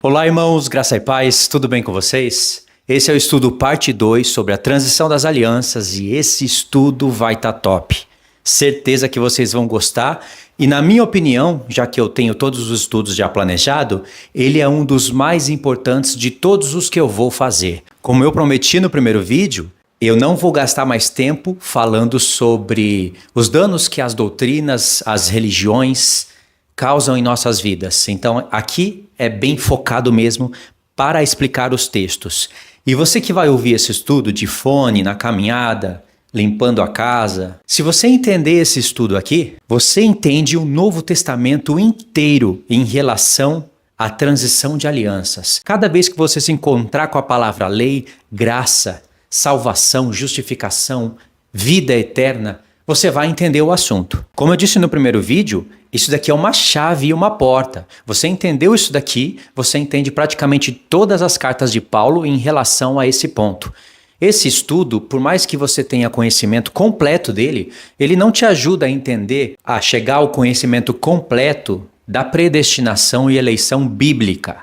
Olá, irmãos, graça e paz, tudo bem com vocês? Esse é o estudo parte 2 sobre a transição das alianças e esse estudo vai estar top. Certeza que vocês vão gostar e, na minha opinião, já que eu tenho todos os estudos já planejados, ele é um dos mais importantes de todos os que eu vou fazer. Como eu prometi no primeiro vídeo, eu não vou gastar mais tempo falando sobre os danos que as doutrinas, as religiões causam em nossas vidas. Então, aqui é bem focado mesmo para explicar os textos. E você que vai ouvir esse estudo de fone, na caminhada, limpando a casa, se você entender esse estudo aqui, você entende o Novo Testamento inteiro em relação à transição de alianças. Cada vez que você se encontrar com a palavra lei, graça, salvação, justificação, vida eterna, você vai entender o assunto. Como eu disse no primeiro vídeo, isso daqui é uma chave e uma porta. Você entendeu isso daqui, você entende praticamente todas as cartas de Paulo em relação a esse ponto. Esse estudo, por mais que você tenha conhecimento completo dele, ele não te ajuda a entender, a chegar ao conhecimento completo da predestinação e eleição bíblica.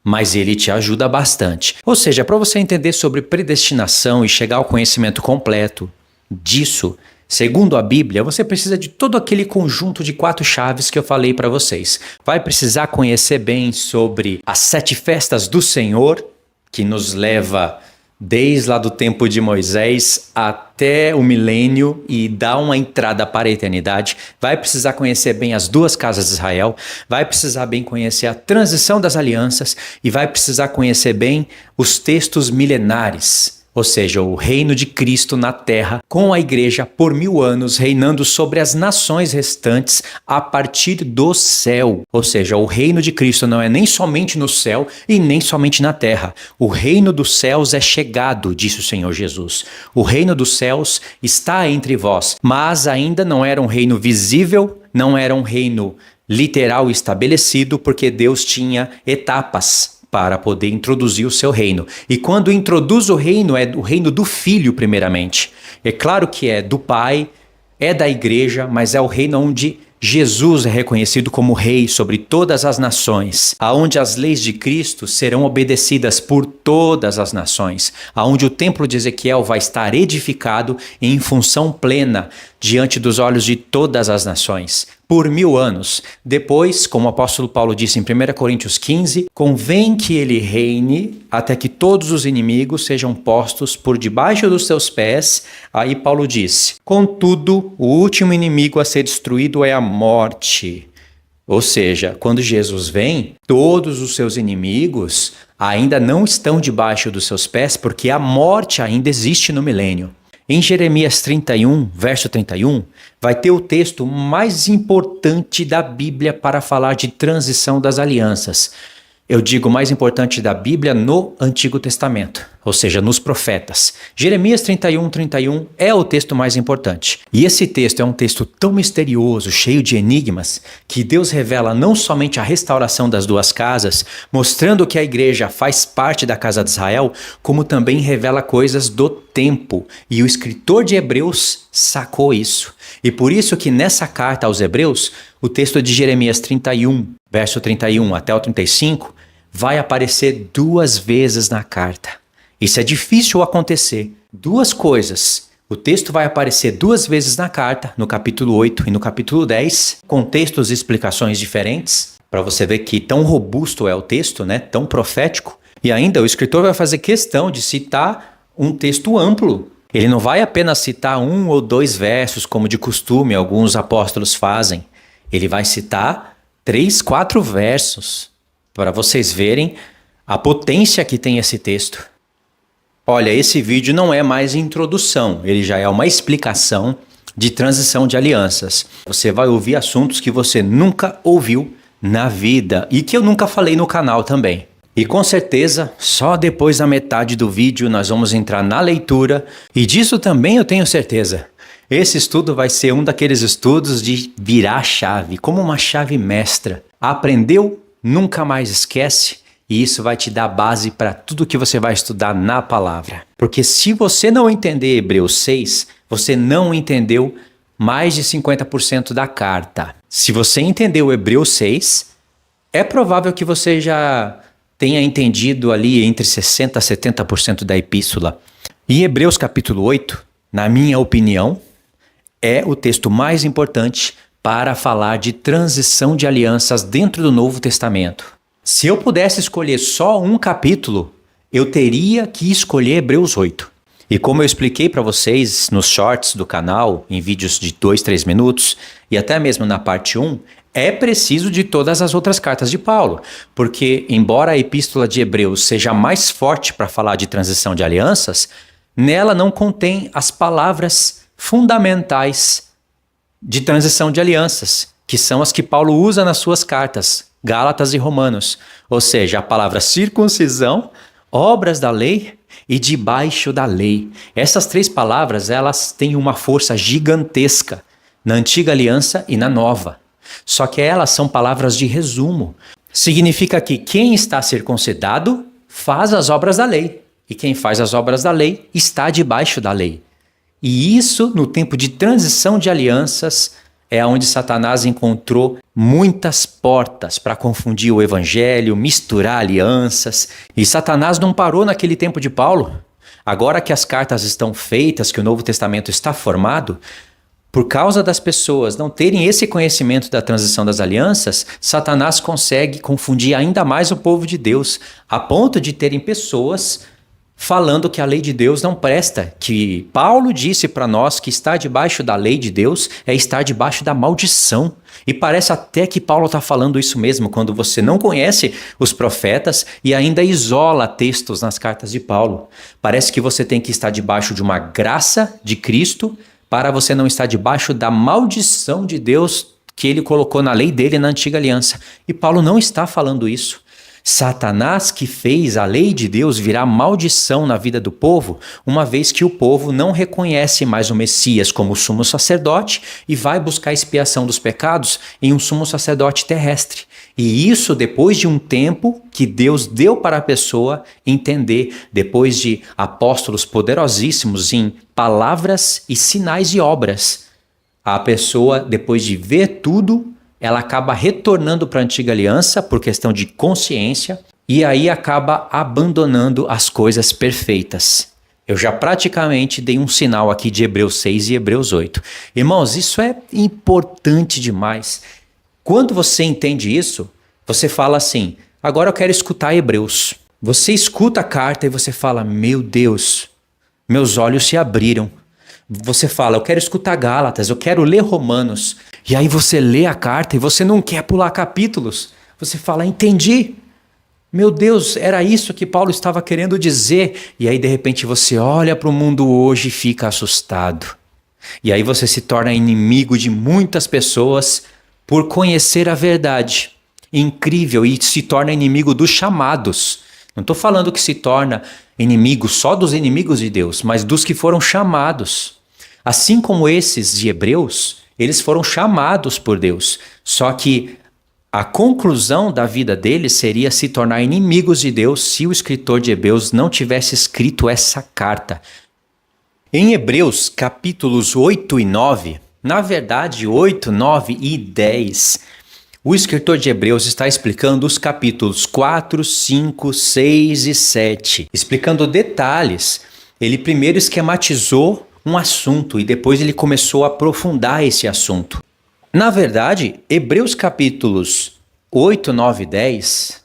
Mas ele te ajuda bastante. Ou seja, para você entender sobre predestinação e chegar ao conhecimento completo disso, segundo a Bíblia, você precisa de todo aquele conjunto de 4 chaves que eu falei para vocês. Vai precisar conhecer bem sobre as 7 festas do Senhor, que nos leva desde lá do tempo de Moisés até o milênio e dá uma entrada para a eternidade. Vai precisar conhecer bem as 2 casas de Israel, vai precisar bem conhecer a transição das alianças e vai precisar conhecer bem os textos milenares. Ou seja, o reino de Cristo na terra, com a igreja por 1000 anos, reinando sobre as nações restantes a partir do céu. Ou seja, o reino de Cristo não é nem somente no céu e nem somente na terra. O reino dos céus é chegado, disse o Senhor Jesus. O reino dos céus está entre vós, mas ainda não era um reino visível, não era um reino literal estabelecido, porque Deus tinha etapas para poder introduzir o seu reino. E quando introduz o reino, é o reino do Filho primeiramente. É claro que é do Pai, é da igreja, mas é o reino onde Jesus é reconhecido como rei sobre todas as nações, aonde as leis de Cristo serão obedecidas por todas as nações, aonde o templo de Ezequiel vai estar edificado em função plena diante dos olhos de todas as nações, por 1000 anos. Depois, como o apóstolo Paulo disse em 1 Coríntios 15, convém que ele reine até que todos os inimigos sejam postos por debaixo dos seus pés. Aí Paulo disse, contudo, o último inimigo a ser destruído é a morte. Ou seja, quando Jesus vem, todos os seus inimigos ainda não estão debaixo dos seus pés, porque a morte ainda existe no milênio. Em Jeremias 31, verso 31, vai ter o texto mais importante da Bíblia para falar de transição das alianças. Eu digo mais importante da Bíblia no Antigo Testamento, ou seja, nos profetas. Jeremias 31, 31 é o texto mais importante. E esse texto é um texto tão misterioso, cheio de enigmas, que Deus revela não somente a restauração das 2 casas, mostrando que a igreja faz parte da casa de Israel, como também revela coisas do tempo. E o escritor de Hebreus sacou isso. E por isso que nessa carta aos Hebreus, o texto de Jeremias 31, verso 31 até o 35, vai aparecer 2 vezes na carta. Isso é difícil acontecer. 2 coisas. O texto vai aparecer 2 vezes na carta, no capítulo 8 e no capítulo 10, com textos e explicações diferentes, para você ver que tão robusto é o texto, né? Tão profético. E ainda o escritor vai fazer questão de citar um texto amplo. Ele não vai apenas citar 1 ou 2 versos, como de costume alguns apóstolos fazem. Ele vai citar 3, 4 versos, para vocês verem a potência que tem esse texto. Olha, esse vídeo não é mais introdução, ele já é uma explicação de transição de alianças. Você vai ouvir assuntos que você nunca ouviu na vida e que eu nunca falei no canal também. E com certeza, só depois da metade do vídeo nós vamos entrar na leitura, e disso também eu tenho certeza. Esse estudo vai ser um daqueles estudos de virar a chave, como uma chave mestra. Aprendeu? Nunca mais esquece, e isso vai te dar base para tudo que você vai estudar na palavra. Porque se você não entender Hebreus 6, você não entendeu mais de 50% da carta. Se você entendeu Hebreus 6, é provável que você já tenha entendido ali entre 60% a 70% da epístola. E Hebreus capítulo 8, na minha opinião, é o texto mais importante para falar de transição de alianças dentro do Novo Testamento. Se eu pudesse escolher só um capítulo, eu teria que escolher Hebreus 8. E como eu expliquei para vocês nos shorts do canal, em vídeos de 2, 3 minutos, e até mesmo na parte 1, é preciso de todas as outras cartas de Paulo, porque embora a epístola de Hebreus seja mais forte para falar de transição de alianças, nela não contém as palavras fundamentais de transição de alianças, que são as que Paulo usa nas suas cartas, Gálatas e Romanos, ou seja, a palavra circuncisão, obras da lei e debaixo da lei. Essas 3 palavras, elas têm uma força gigantesca na antiga aliança e na nova. Só que elas são palavras de resumo. Significa que quem está circuncidado faz as obras da lei. E quem faz as obras da lei está debaixo da lei. E isso, no tempo de transição de alianças, é onde Satanás encontrou muitas portas para confundir o evangelho, misturar alianças. E Satanás não parou naquele tempo de Paulo. Agora que as cartas estão feitas, que o Novo Testamento está formado, por causa das pessoas não terem esse conhecimento da transição das alianças, Satanás consegue confundir ainda mais o povo de Deus, a ponto de terem pessoas falando que a lei de Deus não presta, que Paulo disse para nós que estar debaixo da lei de Deus é estar debaixo da maldição. E parece até que Paulo está falando isso mesmo, quando você não conhece os profetas e ainda isola textos nas cartas de Paulo. Parece que você tem que estar debaixo de uma graça de Cristo para você não estar debaixo da maldição de Deus que ele colocou na lei dele na antiga aliança. E Paulo não está falando isso. Satanás que fez a lei de Deus virar maldição na vida do povo, uma vez que o povo não reconhece mais o Messias como sumo sacerdote e vai buscar expiação dos pecados em um sumo sacerdote terrestre. E isso depois de um tempo que Deus deu para a pessoa entender, depois de apóstolos poderosíssimos em palavras e sinais e obras. A pessoa, depois de ver tudo, ela acaba retornando para a antiga aliança por questão de consciência e aí acaba abandonando as coisas perfeitas. Eu já praticamente dei um sinal aqui de Hebreus 6 e Hebreus 8. Irmãos, isso é importante demais. Quando você entende isso, você fala assim, agora eu quero escutar Hebreus. Você escuta a carta e você fala, meu Deus, meus olhos se abriram. Você fala, eu quero escutar Gálatas, eu quero ler Romanos. E aí você lê a carta e você não quer pular capítulos. Você fala, entendi. Meu Deus, era isso que Paulo estava querendo dizer. E aí de repente você olha para o mundo hoje e fica assustado. E aí você se torna inimigo de muitas pessoas por conhecer a verdade. Incrível, e se torna inimigo dos chamados. Não estou falando que se torna inimigo só dos inimigos de Deus, mas dos que foram chamados. Assim como esses de Hebreus, eles foram chamados por Deus. Só que a conclusão da vida deles seria se tornar inimigos de Deus se o escritor de Hebreus não tivesse escrito essa carta. Em Hebreus capítulos 8 e 9, na verdade 8, 9 e 10, o escritor de Hebreus está explicando os capítulos 4, 5, 6 e 7. Explicando detalhes, ele primeiro esquematizou um assunto e depois ele começou a aprofundar esse assunto. Na verdade, Hebreus capítulos 8, 9 e 10,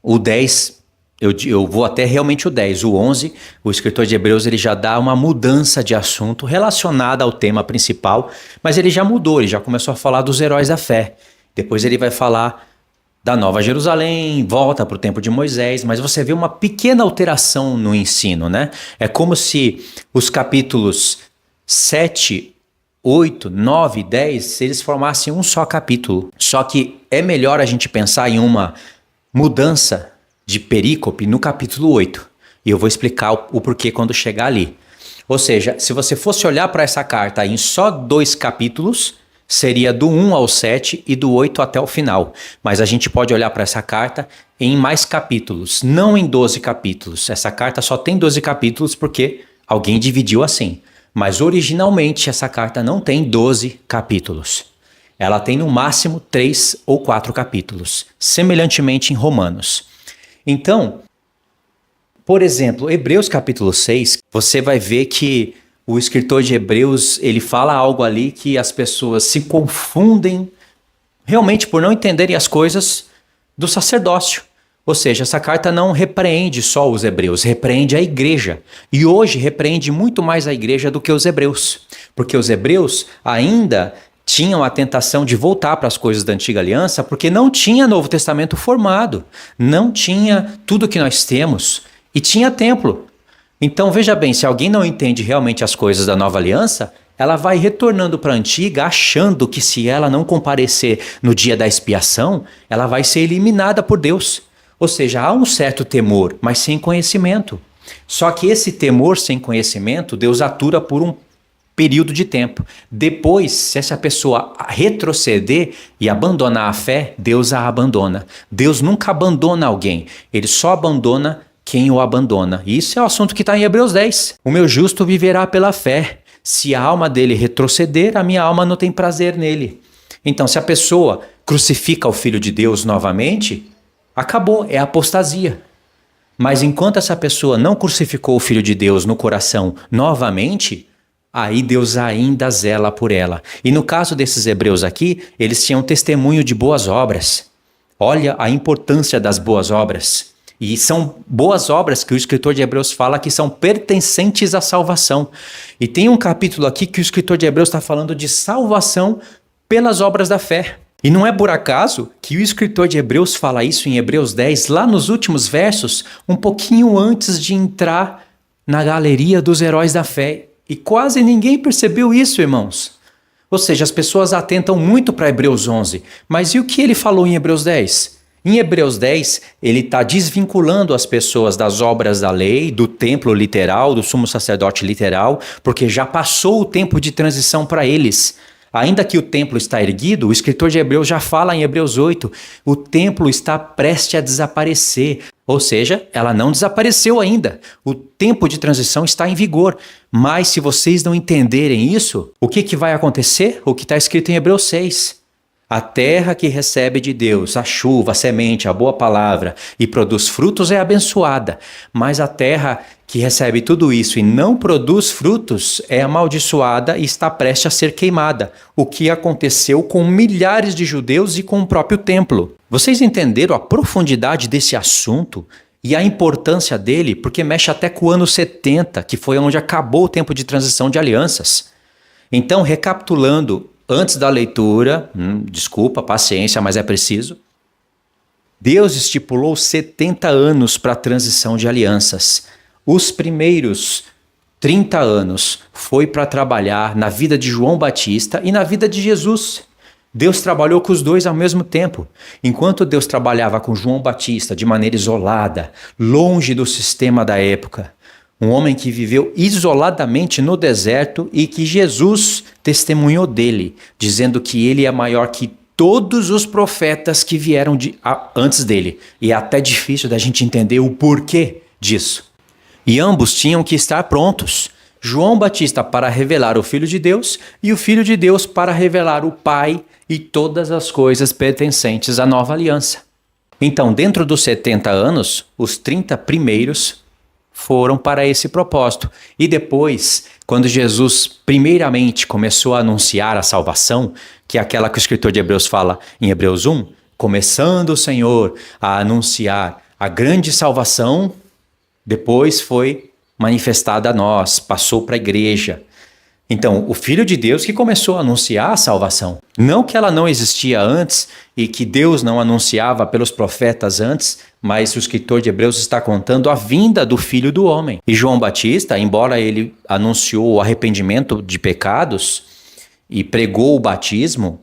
o 10, eu vou até realmente o 10, o 11, o escritor de Hebreus ele já dá uma mudança de assunto relacionada ao tema principal, mas ele já mudou, ele já começou a falar dos heróis da fé. Depois ele vai falar da Nova Jerusalém, volta para o tempo de Moisés, mas você vê uma pequena alteração no ensino, né? É como se os capítulos 7, 8, 9 e 10, eles formassem um só capítulo. Só que é melhor a gente pensar em uma mudança de perícope no capítulo 8. E eu vou explicar o porquê quando chegar ali. Ou seja, se você fosse olhar para essa carta em só 2 capítulos, seria do 1 ao 7 e do 8 até o final. Mas a gente pode olhar para essa carta em mais capítulos, não em 12 capítulos. Essa carta só tem 12 capítulos porque alguém dividiu assim. Mas originalmente essa carta não tem 12 capítulos. Ela tem no máximo 3 ou 4 capítulos, semelhantemente em Romanos. Então, por exemplo, Hebreus capítulo 6, você vai ver que o escritor de Hebreus, ele fala algo ali que as pessoas se confundem realmente por não entenderem as coisas do sacerdócio. Ou seja, essa carta não repreende só os hebreus, repreende a igreja. E hoje repreende muito mais a igreja do que os hebreus. Porque os hebreus ainda tinham a tentação de voltar para as coisas da antiga aliança porque não tinha Novo Testamento formado, não tinha tudo que nós temos e tinha templo. Então veja bem, se alguém não entende realmente as coisas da nova aliança, ela vai retornando para a antiga achando que se ela não comparecer no dia da expiação, ela vai ser eliminada por Deus. Ou seja, há um certo temor, mas sem conhecimento. Só que esse temor sem conhecimento, Deus atura por um período de tempo. Depois, se essa pessoa retroceder e abandonar a fé, Deus a abandona. Deus nunca abandona alguém, ele só abandona quem o abandona. E isso é o assunto que está em Hebreus 10. O meu justo viverá pela fé. Se a alma dele retroceder, a minha alma não tem prazer nele. Então, se a pessoa crucifica o Filho de Deus novamente, acabou, é apostasia. Mas enquanto essa pessoa não crucificou o Filho de Deus no coração novamente, aí Deus ainda zela por ela. E no caso desses hebreus aqui, eles tinham testemunho de boas obras. Olha a importância das boas obras. E são boas obras que o escritor de Hebreus fala que são pertencentes à salvação. E tem um capítulo aqui que o escritor de Hebreus está falando de salvação pelas obras da fé. E não é por acaso que o escritor de Hebreus fala isso em Hebreus 10, lá nos últimos versos, um pouquinho antes de entrar na galeria dos heróis da fé. E quase ninguém percebeu isso, irmãos. Ou seja, as pessoas atentam muito para Hebreus 11. Mas e o que ele falou em Hebreus 10? Em Hebreus 10, ele está desvinculando as pessoas das obras da lei, do templo literal, do sumo sacerdote literal, porque já passou o tempo de transição para eles. Ainda que o templo está erguido, o escritor de Hebreus já fala em Hebreus 8, o templo está prestes a desaparecer. Ou seja, ela não desapareceu ainda. O tempo de transição está em vigor. Mas se vocês não entenderem isso, o que vai acontecer? O que está escrito em Hebreus 6. A terra que recebe de Deus a chuva, a semente, a boa palavra e produz frutos é abençoada, mas a terra que recebe tudo isso e não produz frutos é amaldiçoada e está prestes a ser queimada, o que aconteceu com milhares de judeus e com o próprio templo. Vocês entenderam a profundidade desse assunto e a importância dele? Porque mexe até com o ano 70, que foi onde acabou o tempo de transição de alianças. Então, recapitulando, antes da leitura, desculpa, paciência, mas é preciso. Deus estipulou 70 anos para a transição de alianças. Os primeiros 30 anos foi para trabalhar na vida de João Batista e na vida de Jesus. Deus trabalhou com os dois ao mesmo tempo. Enquanto Deus trabalhava com João Batista de maneira isolada, longe do sistema da época, um homem que viveu isoladamente no deserto e que Jesus testemunhou dele, dizendo que ele é maior que todos os profetas que vieram antes dele. E é até difícil da gente entender o porquê disso. E ambos tinham que estar prontos. João Batista para revelar o Filho de Deus e o Filho de Deus para revelar o Pai e todas as coisas pertencentes à nova aliança. Então, dentro dos 70 anos, os 30 primeiros foram para esse propósito. E depois, quando Jesus primeiramente começou a anunciar a salvação, que é aquela que o escritor de Hebreus fala em Hebreus 1, começando o Senhor a anunciar a grande salvação, depois foi manifestada a nós, passou para a igreja. Então, o Filho de Deus que começou a anunciar a salvação. Não que ela não existia antes e que Deus não anunciava pelos profetas antes, mas o escritor de Hebreus está contando a vinda do Filho do Homem. E João Batista, embora ele anunciou o arrependimento de pecados e pregou o batismo,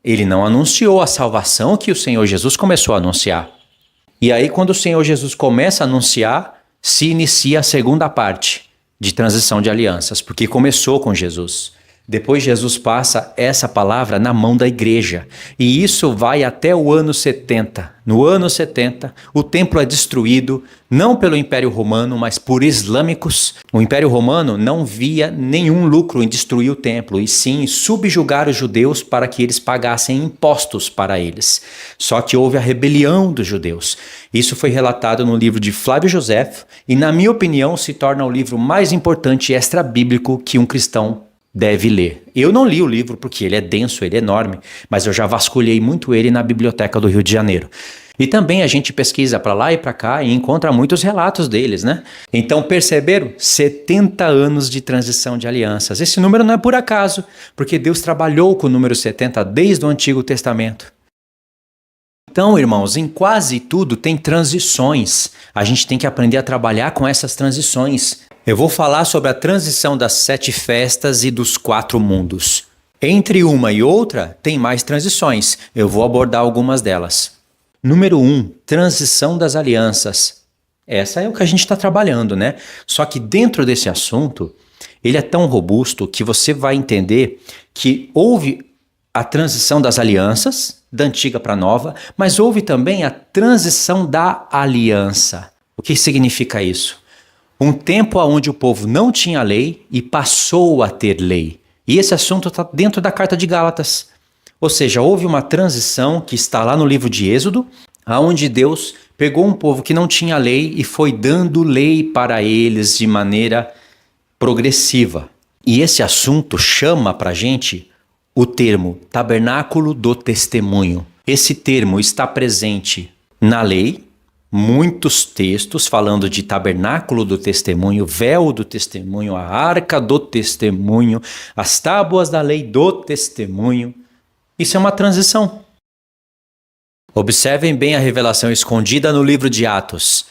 ele não anunciou a salvação que o Senhor Jesus começou a anunciar. E aí, quando o Senhor Jesus começa a anunciar, se inicia a segunda parte de transição de alianças, porque começou com Jesus. Depois Jesus passa essa palavra na mão da igreja. E isso vai até o ano 70. No ano 70, o templo é destruído, não pelo Império Romano, mas por islâmicos. O Império Romano não via nenhum lucro em destruir o templo, e sim subjugar os judeus para que eles pagassem impostos para eles. Só que houve a rebelião dos judeus. Isso foi relatado no livro de Flávio Josefo, e na minha opinião se torna o livro mais importante extra-bíblico que um cristão deve ler. Eu não li o livro porque ele é denso, ele é enorme, mas eu já vasculhei muito ele na biblioteca do Rio de Janeiro. E também a gente pesquisa para lá e para cá e encontra muitos relatos deles, né? Então perceberam? 70 anos de transição de alianças. Esse número não é por acaso, porque Deus trabalhou com o número 70 desde o Antigo Testamento. Então, irmãos, em quase tudo tem transições. A gente tem que aprender a trabalhar com essas transições. Eu vou falar sobre a transição das 7 festas e dos 4 mundos. Entre uma e outra, tem mais transições. Eu vou abordar algumas delas. Número 1, transição das alianças. Essa é o que a gente está trabalhando, né? Só que dentro desse assunto, ele é tão robusto que você vai entender que houve a transição das alianças, da antiga para a nova, mas houve também a transição da aliança. O que significa isso? Um tempo onde o povo não tinha lei e passou a ter lei. E esse assunto está dentro da carta de Gálatas. Ou seja, houve uma transição que está lá no livro de Êxodo, onde Deus pegou um povo que não tinha lei e foi dando lei para eles de maneira progressiva. E esse assunto chama para a gente o termo tabernáculo do testemunho. Esse termo está presente na lei, muitos textos falando de tabernáculo do testemunho, véu do testemunho, a arca do testemunho, as tábuas da lei do testemunho. Isso é uma transição. Observem bem a revelação escondida no livro de Atos.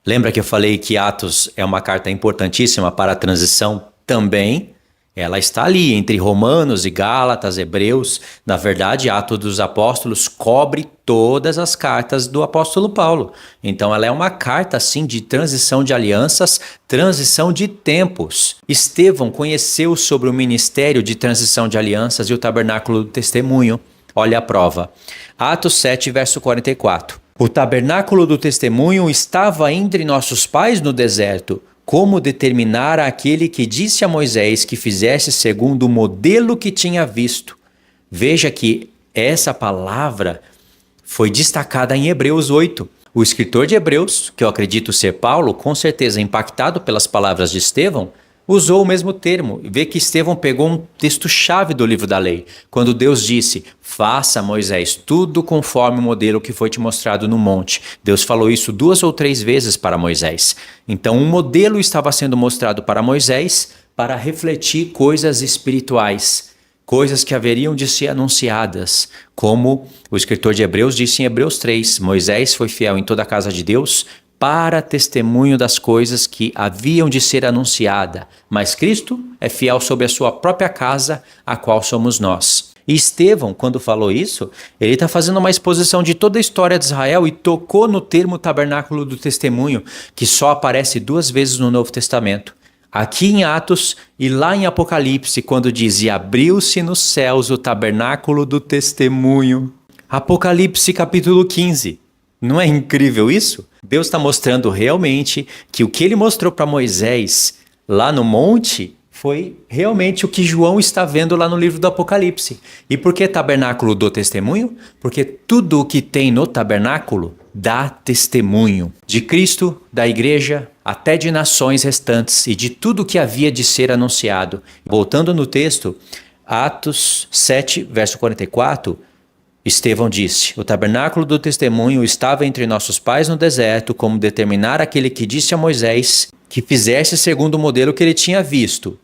Lembra que eu falei que Atos é uma carta importantíssima para a transição? Também. Ela está ali entre Romanos e Gálatas, Hebreus. Na verdade, Atos dos Apóstolos cobre todas as cartas do apóstolo Paulo. Então ela é uma carta assim de transição de alianças, transição de tempos. Estevão conheceu sobre o ministério de transição de alianças e o tabernáculo do testemunho. Olha a prova. Atos 7, verso 44. O tabernáculo do testemunho estava entre nossos pais no deserto. Como determinar aquele que disse a Moisés que fizesse segundo o modelo que tinha visto. Veja que essa palavra foi destacada em Hebreus 8. O escritor de Hebreus, que eu acredito ser Paulo, com certeza impactado pelas palavras de Estevão, usou o mesmo termo. Vê que Estevão pegou um texto-chave do livro da lei, quando Deus disse, faça, Moisés, tudo conforme o modelo que foi te mostrado no monte. Deus falou isso 2 ou 3 vezes para Moisés. Então um modelo estava sendo mostrado para Moisés para refletir coisas espirituais, coisas que haveriam de ser anunciadas, como o escritor de Hebreus disse em Hebreus 3, Moisés foi fiel em toda a casa de Deus, para testemunho das coisas que haviam de ser anunciada, mas Cristo é fiel sobre a sua própria casa, a qual somos nós. E Estevão, quando falou isso, ele está fazendo uma exposição de toda a história de Israel e tocou no termo tabernáculo do testemunho, que só aparece 2 vezes no Novo Testamento. Aqui em Atos e lá em Apocalipse, quando diz, e abriu-se nos céus o tabernáculo do testemunho. Apocalipse capítulo 15. Não é incrível isso? Deus está mostrando realmente que o que ele mostrou para Moisés lá no monte foi realmente o que João está vendo lá no livro do Apocalipse. E por que tabernáculo do testemunho? Porque tudo o que tem no tabernáculo dá testemunho de Cristo, da igreja, até de nações restantes e de tudo que havia de ser anunciado. Voltando no texto, Atos 7, verso 44, Estevão disse, o tabernáculo do testemunho estava entre nossos pais no deserto, como determinar aquele que disse a Moisés que fizesse segundo o modelo que ele tinha visto,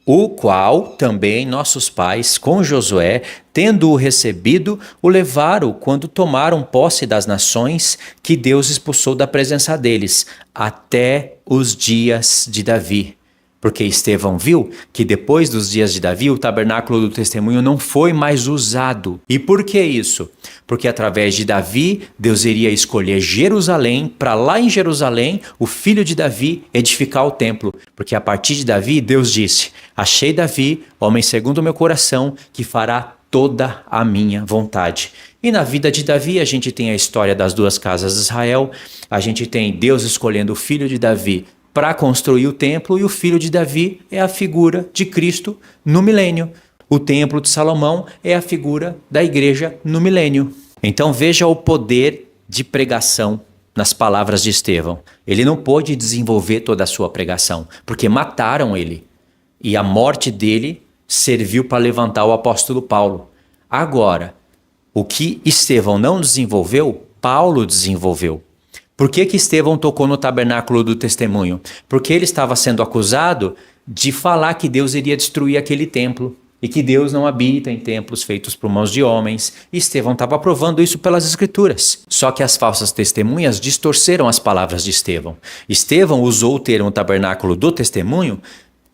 o qual também nossos pais, com Josué, tendo-o recebido, o levaram quando tomaram posse das nações que Deus expulsou da presença deles, até os dias de Davi. Porque Estevão viu que depois dos dias de Davi, o tabernáculo do testemunho não foi mais usado. E por que isso? Porque através de Davi, Deus iria escolher Jerusalém, para lá em Jerusalém, o filho de Davi edificar o templo. Porque a partir de Davi, Deus disse: achei Davi, homem segundo o meu coração, que fará toda a minha vontade. E na vida de Davi, a gente tem a história das duas casas de Israel, a gente tem Deus escolhendo o filho de Davi para construir o templo, e o filho de Davi é a figura de Cristo no milênio. O templo de Salomão é a figura da igreja no milênio. Então veja o poder de pregação nas palavras de Estevão. Ele não pôde desenvolver toda a sua pregação, porque mataram ele. E a morte dele serviu para levantar o apóstolo Paulo. Agora, o que Estevão não desenvolveu, Paulo desenvolveu. Por que Estevão tocou no tabernáculo do testemunho? Porque ele estava sendo acusado de falar que Deus iria destruir aquele templo e que Deus não habita em templos feitos por mãos de homens. E Estevão estava provando isso pelas escrituras. Só que as falsas testemunhas distorceram as palavras de Estevão. Estevão usou o termo tabernáculo do testemunho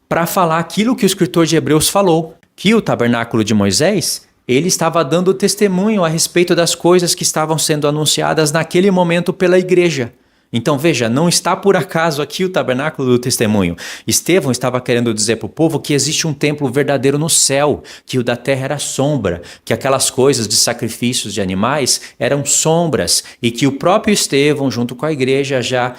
para falar aquilo que o escritor de Hebreus falou, que o tabernáculo de Moisés, ele estava dando testemunho a respeito das coisas que estavam sendo anunciadas naquele momento pela igreja. Então veja, não está por acaso aqui o tabernáculo do testemunho. Estevão estava querendo dizer para o povo que existe um templo verdadeiro no céu, que o da terra era sombra, que aquelas coisas de sacrifícios de animais eram sombras e que o próprio Estevão, junto com a igreja, já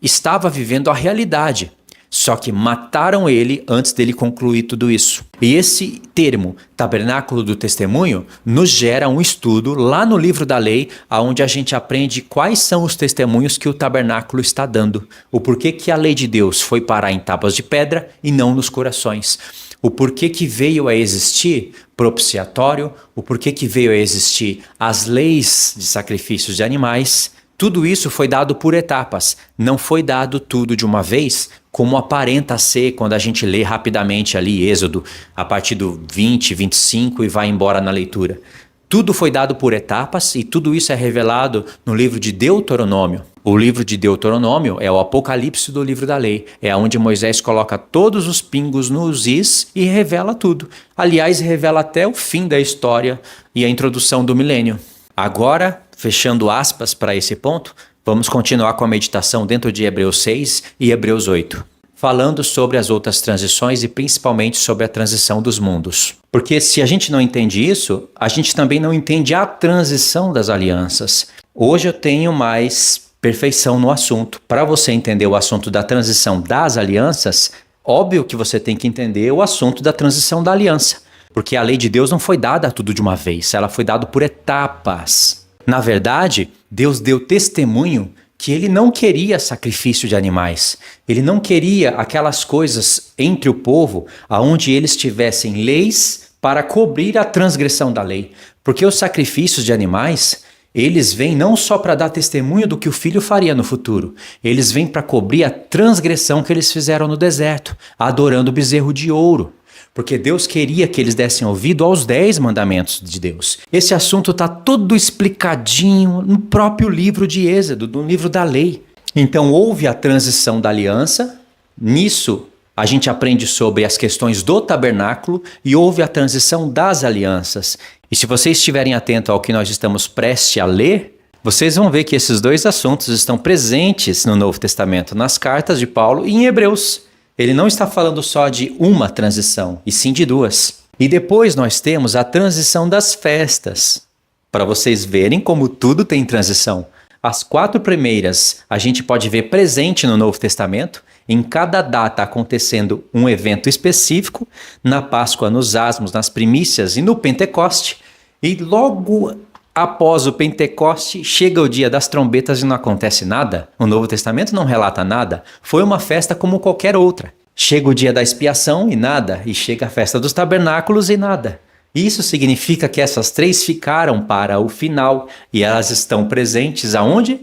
estava vivendo a realidade. Só que mataram ele antes dele concluir tudo isso. E esse termo, tabernáculo do testemunho, nos gera um estudo lá no livro da lei, onde a gente aprende quais são os testemunhos que o tabernáculo está dando. O porquê que a lei de Deus foi parar em tábuas de pedra e não nos corações. O porquê que veio a existir propiciatório, o porquê que veio a existir as leis de sacrifícios de animais. Tudo isso foi dado por etapas, não foi dado tudo de uma vez, como aparenta ser quando a gente lê rapidamente ali Êxodo, a partir do 20, 25 e vai embora na leitura. Tudo foi dado por etapas e tudo isso é revelado no livro de Deuteronômio. O livro de Deuteronômio é o apocalipse do livro da lei, é onde Moisés coloca todos os pingos nos is e revela tudo. Aliás, revela até o fim da história e a introdução do milênio. Agora, fechando aspas para esse ponto, vamos continuar com a meditação dentro de Hebreus 6 e Hebreus 8, falando sobre as outras transições e principalmente sobre a transição dos mundos. Porque se a gente não entende isso, a gente também não entende a transição das alianças. Hoje eu tenho mais perfeição no assunto. Para você entender o assunto da transição das alianças, óbvio que você tem que entender o assunto da transição da aliança. Porque a lei de Deus não foi dada tudo de uma vez, ela foi dada por etapas. Na verdade, Deus deu testemunho que ele não queria sacrifício de animais. Ele não queria aquelas coisas entre o povo onde eles tivessem leis para cobrir a transgressão da lei. Porque os sacrifícios de animais, eles vêm não só para dar testemunho do que o filho faria no futuro. Eles vêm para cobrir a transgressão que eles fizeram no deserto, adorando o bezerro de ouro. Porque Deus queria que eles dessem ouvido aos 10 mandamentos de Deus. Esse assunto está todo explicadinho no próprio livro de Êxodo, no livro da lei. Então houve a transição da aliança, nisso a gente aprende sobre as questões do tabernáculo e houve a transição das alianças. E se vocês estiverem atentos ao que nós estamos prestes a ler, vocês vão ver que esses dois assuntos estão presentes no Novo Testamento, nas cartas de Paulo e em Hebreus. Ele não está falando só de uma transição, e sim de duas. E depois nós temos a transição das festas. Para vocês verem como tudo tem transição. As 4 primeiras a gente pode ver presente no Novo Testamento, em cada data acontecendo um evento específico, na Páscoa, nos Asmos, nas primícias e no Pentecoste. E logo após o Pentecoste, chega o dia das trombetas e não acontece nada. O Novo Testamento não relata nada. Foi uma festa como qualquer outra. Chega o dia da expiação e nada. E chega a festa dos tabernáculos e nada. Isso significa que essas 3 ficaram para o final. E elas estão presentes aonde?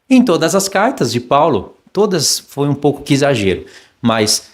Em todas as cartas de Paulo. Todas foi um pouco que exagero. Mas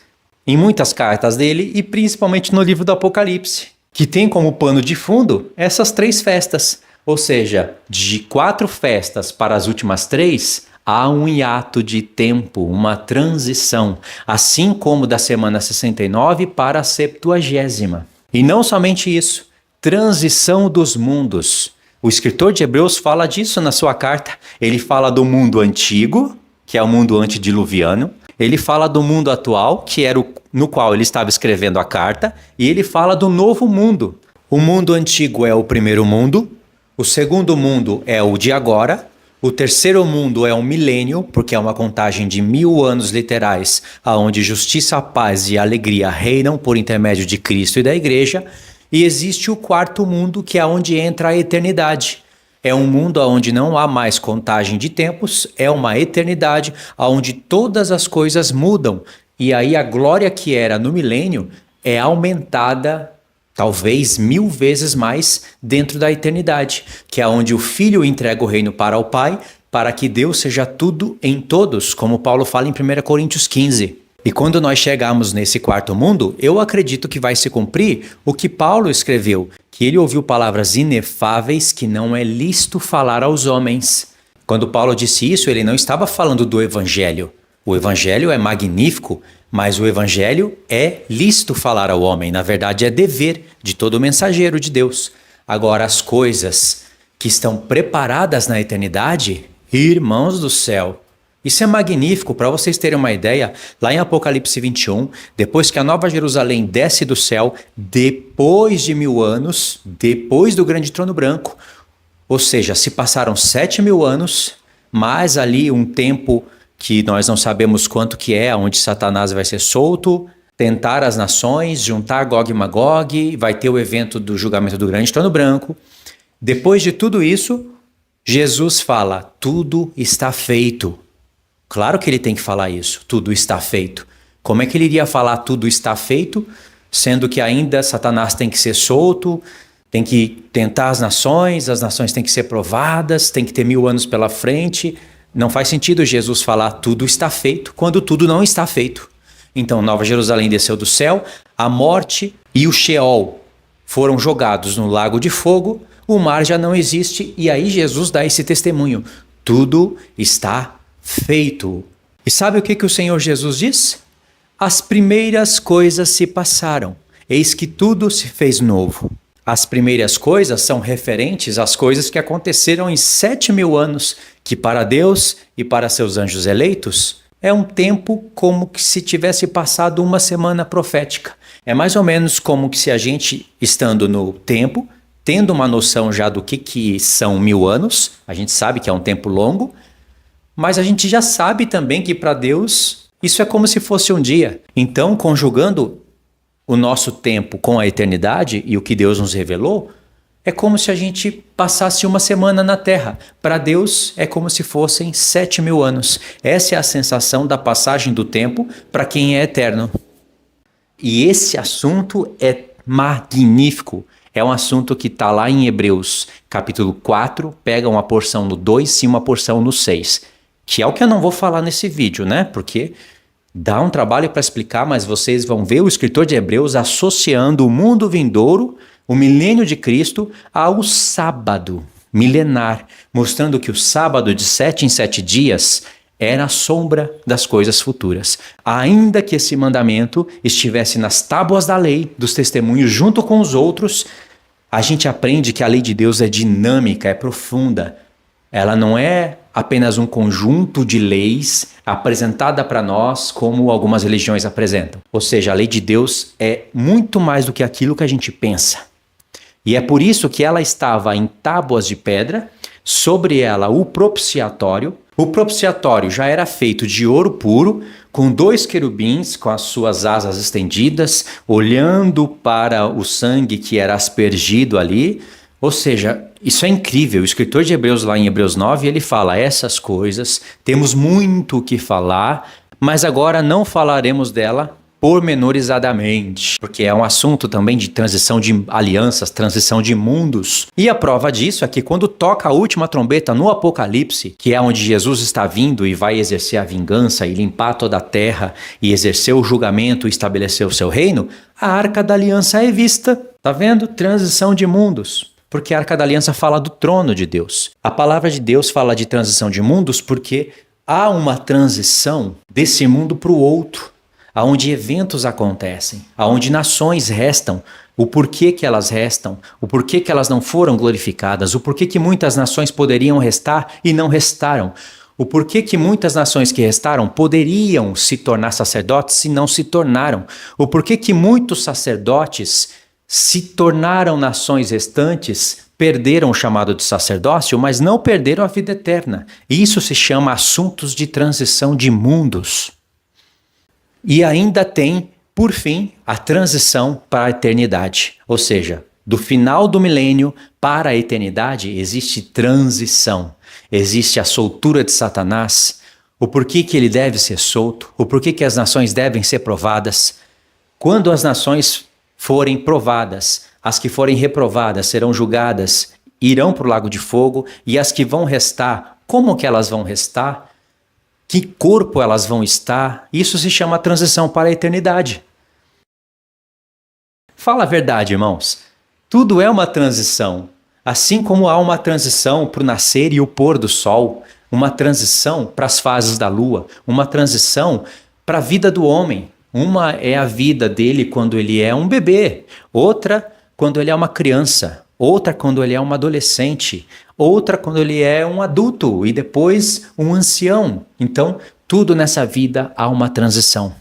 em muitas cartas dele e principalmente no livro do Apocalipse. Que tem como pano de fundo essas 3 festas. Ou seja, de 4 festas para as últimas 3, Há um hiato de tempo, uma transição, assim como da semana 69 para a 70ª. E não somente isso, transição dos mundos. O escritor de Hebreus fala disso na sua carta. Ele fala do mundo antigo, que é o mundo antediluviano. Ele fala do mundo atual, que era no qual ele estava escrevendo a carta. E ele fala do novo mundo. O mundo antigo é o primeiro mundo. O segundo mundo é o de agora. O terceiro mundo é o milênio, porque é uma contagem de 1000 anos literais, onde justiça, paz e alegria reinam por intermédio de Cristo e da igreja. E existe o quarto mundo, que é onde entra a eternidade. É um mundo onde não há mais contagem de tempos, é uma eternidade onde todas as coisas mudam. E aí a glória que era no milênio é aumentada talvez 1000 vezes mais dentro da eternidade, que é onde o Filho entrega o reino para o Pai, para que Deus seja tudo em todos, como Paulo fala em 1 Coríntios 15. E quando nós chegarmos nesse quarto mundo, eu acredito que vai se cumprir o que Paulo escreveu, que ele ouviu palavras inefáveis que não é lícito falar aos homens. Quando Paulo disse isso, ele não estava falando do evangelho. O evangelho é magnífico, mas o evangelho é lícito falar ao homem. Na verdade, é dever de todo mensageiro de Deus. Agora, as coisas que estão preparadas na eternidade, irmãos do céu, isso é magnífico. Para vocês terem uma ideia, lá em Apocalipse 21, depois que a Nova Jerusalém desce do céu, depois de 1000 anos, depois do grande trono branco, ou seja, se passaram 7000 anos, mais ali um tempo que nós não sabemos quanto que é, onde Satanás vai ser solto, tentar as nações, juntar Gog e Magog, vai ter o evento do julgamento do grande trono branco. Depois de tudo isso, Jesus fala, tudo está feito. Claro que ele tem que falar isso, tudo está feito. Como é que ele iria falar tudo está feito, sendo que ainda Satanás tem que ser solto, tem que tentar as nações têm que ser provadas, tem que ter 1000 anos pela frente. Não faz sentido Jesus falar tudo está feito, quando tudo não está feito. Então, Nova Jerusalém desceu do céu, a morte e o Sheol foram jogados no lago de fogo, o mar já não existe, e aí Jesus dá esse testemunho. Tudo está feito. E sabe o que o Senhor Jesus diz? As primeiras coisas se passaram, eis que tudo se fez novo. As primeiras coisas são referentes às coisas que aconteceram em 7000 anos, que para Deus e para seus anjos eleitos é um tempo como que se tivesse passado uma semana profética. É mais ou menos como que se a gente, estando no tempo, tendo uma noção já do que são 1000 anos, a gente sabe que é um tempo longo, mas a gente já sabe também que para Deus isso é como se fosse um dia. Então, conjugando o nosso tempo com a eternidade e o que Deus nos revelou, é como se a gente passasse uma semana na Terra. Para Deus é como se fossem 7000 anos. Essa é a sensação da passagem do tempo para quem é eterno. E esse assunto é magnífico. É um assunto que está lá em Hebreus capítulo 4, pega uma porção no 2 e uma porção no 6. Que é o que eu não vou falar nesse vídeo, né? Porque dá um trabalho para explicar, mas vocês vão ver o escritor de Hebreus associando o mundo vindouro, o milênio de Cristo, ao sábado milenar, mostrando que o sábado de 7 em 7 dias era a sombra das coisas futuras. Ainda que esse mandamento estivesse nas tábuas da lei, dos testemunhos, junto com os outros, a gente aprende que a lei de Deus é dinâmica, é profunda. Ela não é apenas um conjunto de leis apresentada para nós como algumas religiões apresentam. Ou seja, a lei de Deus é muito mais do que aquilo que a gente pensa. E é por isso que ela estava em tábuas de pedra, sobre ela o propiciatório. O propiciatório já era feito de ouro puro, com 2 querubins com as suas asas estendidas, olhando para o sangue que era aspergido ali. Ou seja, isso é incrível. O escritor de Hebreus, lá em Hebreus 9, ele fala essas coisas, temos muito o que falar, mas agora não falaremos dela pormenorizadamente, porque é um assunto também de transição de alianças, transição de mundos. E a prova disso é que quando toca a última trombeta no Apocalipse, que é onde Jesus está vindo e vai exercer a vingança e limpar toda a terra e exercer o julgamento e estabelecer o seu reino, a Arca da Aliança é vista. Tá vendo? Transição de mundos. Porque a Arca da Aliança fala do trono de Deus. A palavra de Deus fala de transição de mundos porque há uma transição desse mundo para o outro, aonde eventos acontecem, aonde nações restam, o porquê que elas restam, o porquê que elas não foram glorificadas, o porquê que muitas nações poderiam restar e não restaram, o porquê que muitas nações que restaram poderiam se tornar sacerdotes e não se tornaram, o porquê que muitos sacerdotes se tornaram nações restantes, perderam o chamado de sacerdócio, mas não perderam a vida eterna. Isso se chama assuntos de transição de mundos. E ainda tem, por fim, a transição para a eternidade. Ou seja, do final do milênio para a eternidade existe transição. Existe a soltura de Satanás, o porquê que ele deve ser solto, o porquê que as nações devem ser provadas. Quando as nações forem provadas, as que forem reprovadas serão julgadas, irão para o lago de fogo, e as que vão restar, como que elas vão restar? Que corpo elas vão estar? Isso se chama transição para a eternidade. Fala a verdade, irmãos. Tudo é uma transição. Assim como há uma transição para o nascer e o pôr do sol, uma transição para as fases da lua, uma transição para a vida do homem. Uma é a vida dele quando ele é um bebê, outra quando ele é uma criança, outra quando ele é um adolescente, outra quando ele é um adulto e depois um ancião. Então, tudo nessa vida há uma transição.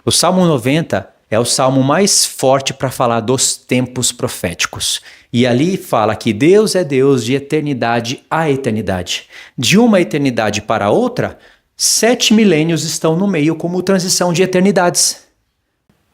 O Salmo 90 é o salmo mais forte para falar dos tempos proféticos. E ali fala que Deus é Deus de eternidade a eternidade. De uma eternidade para outra, 7 milênios estão no meio como transição de eternidades.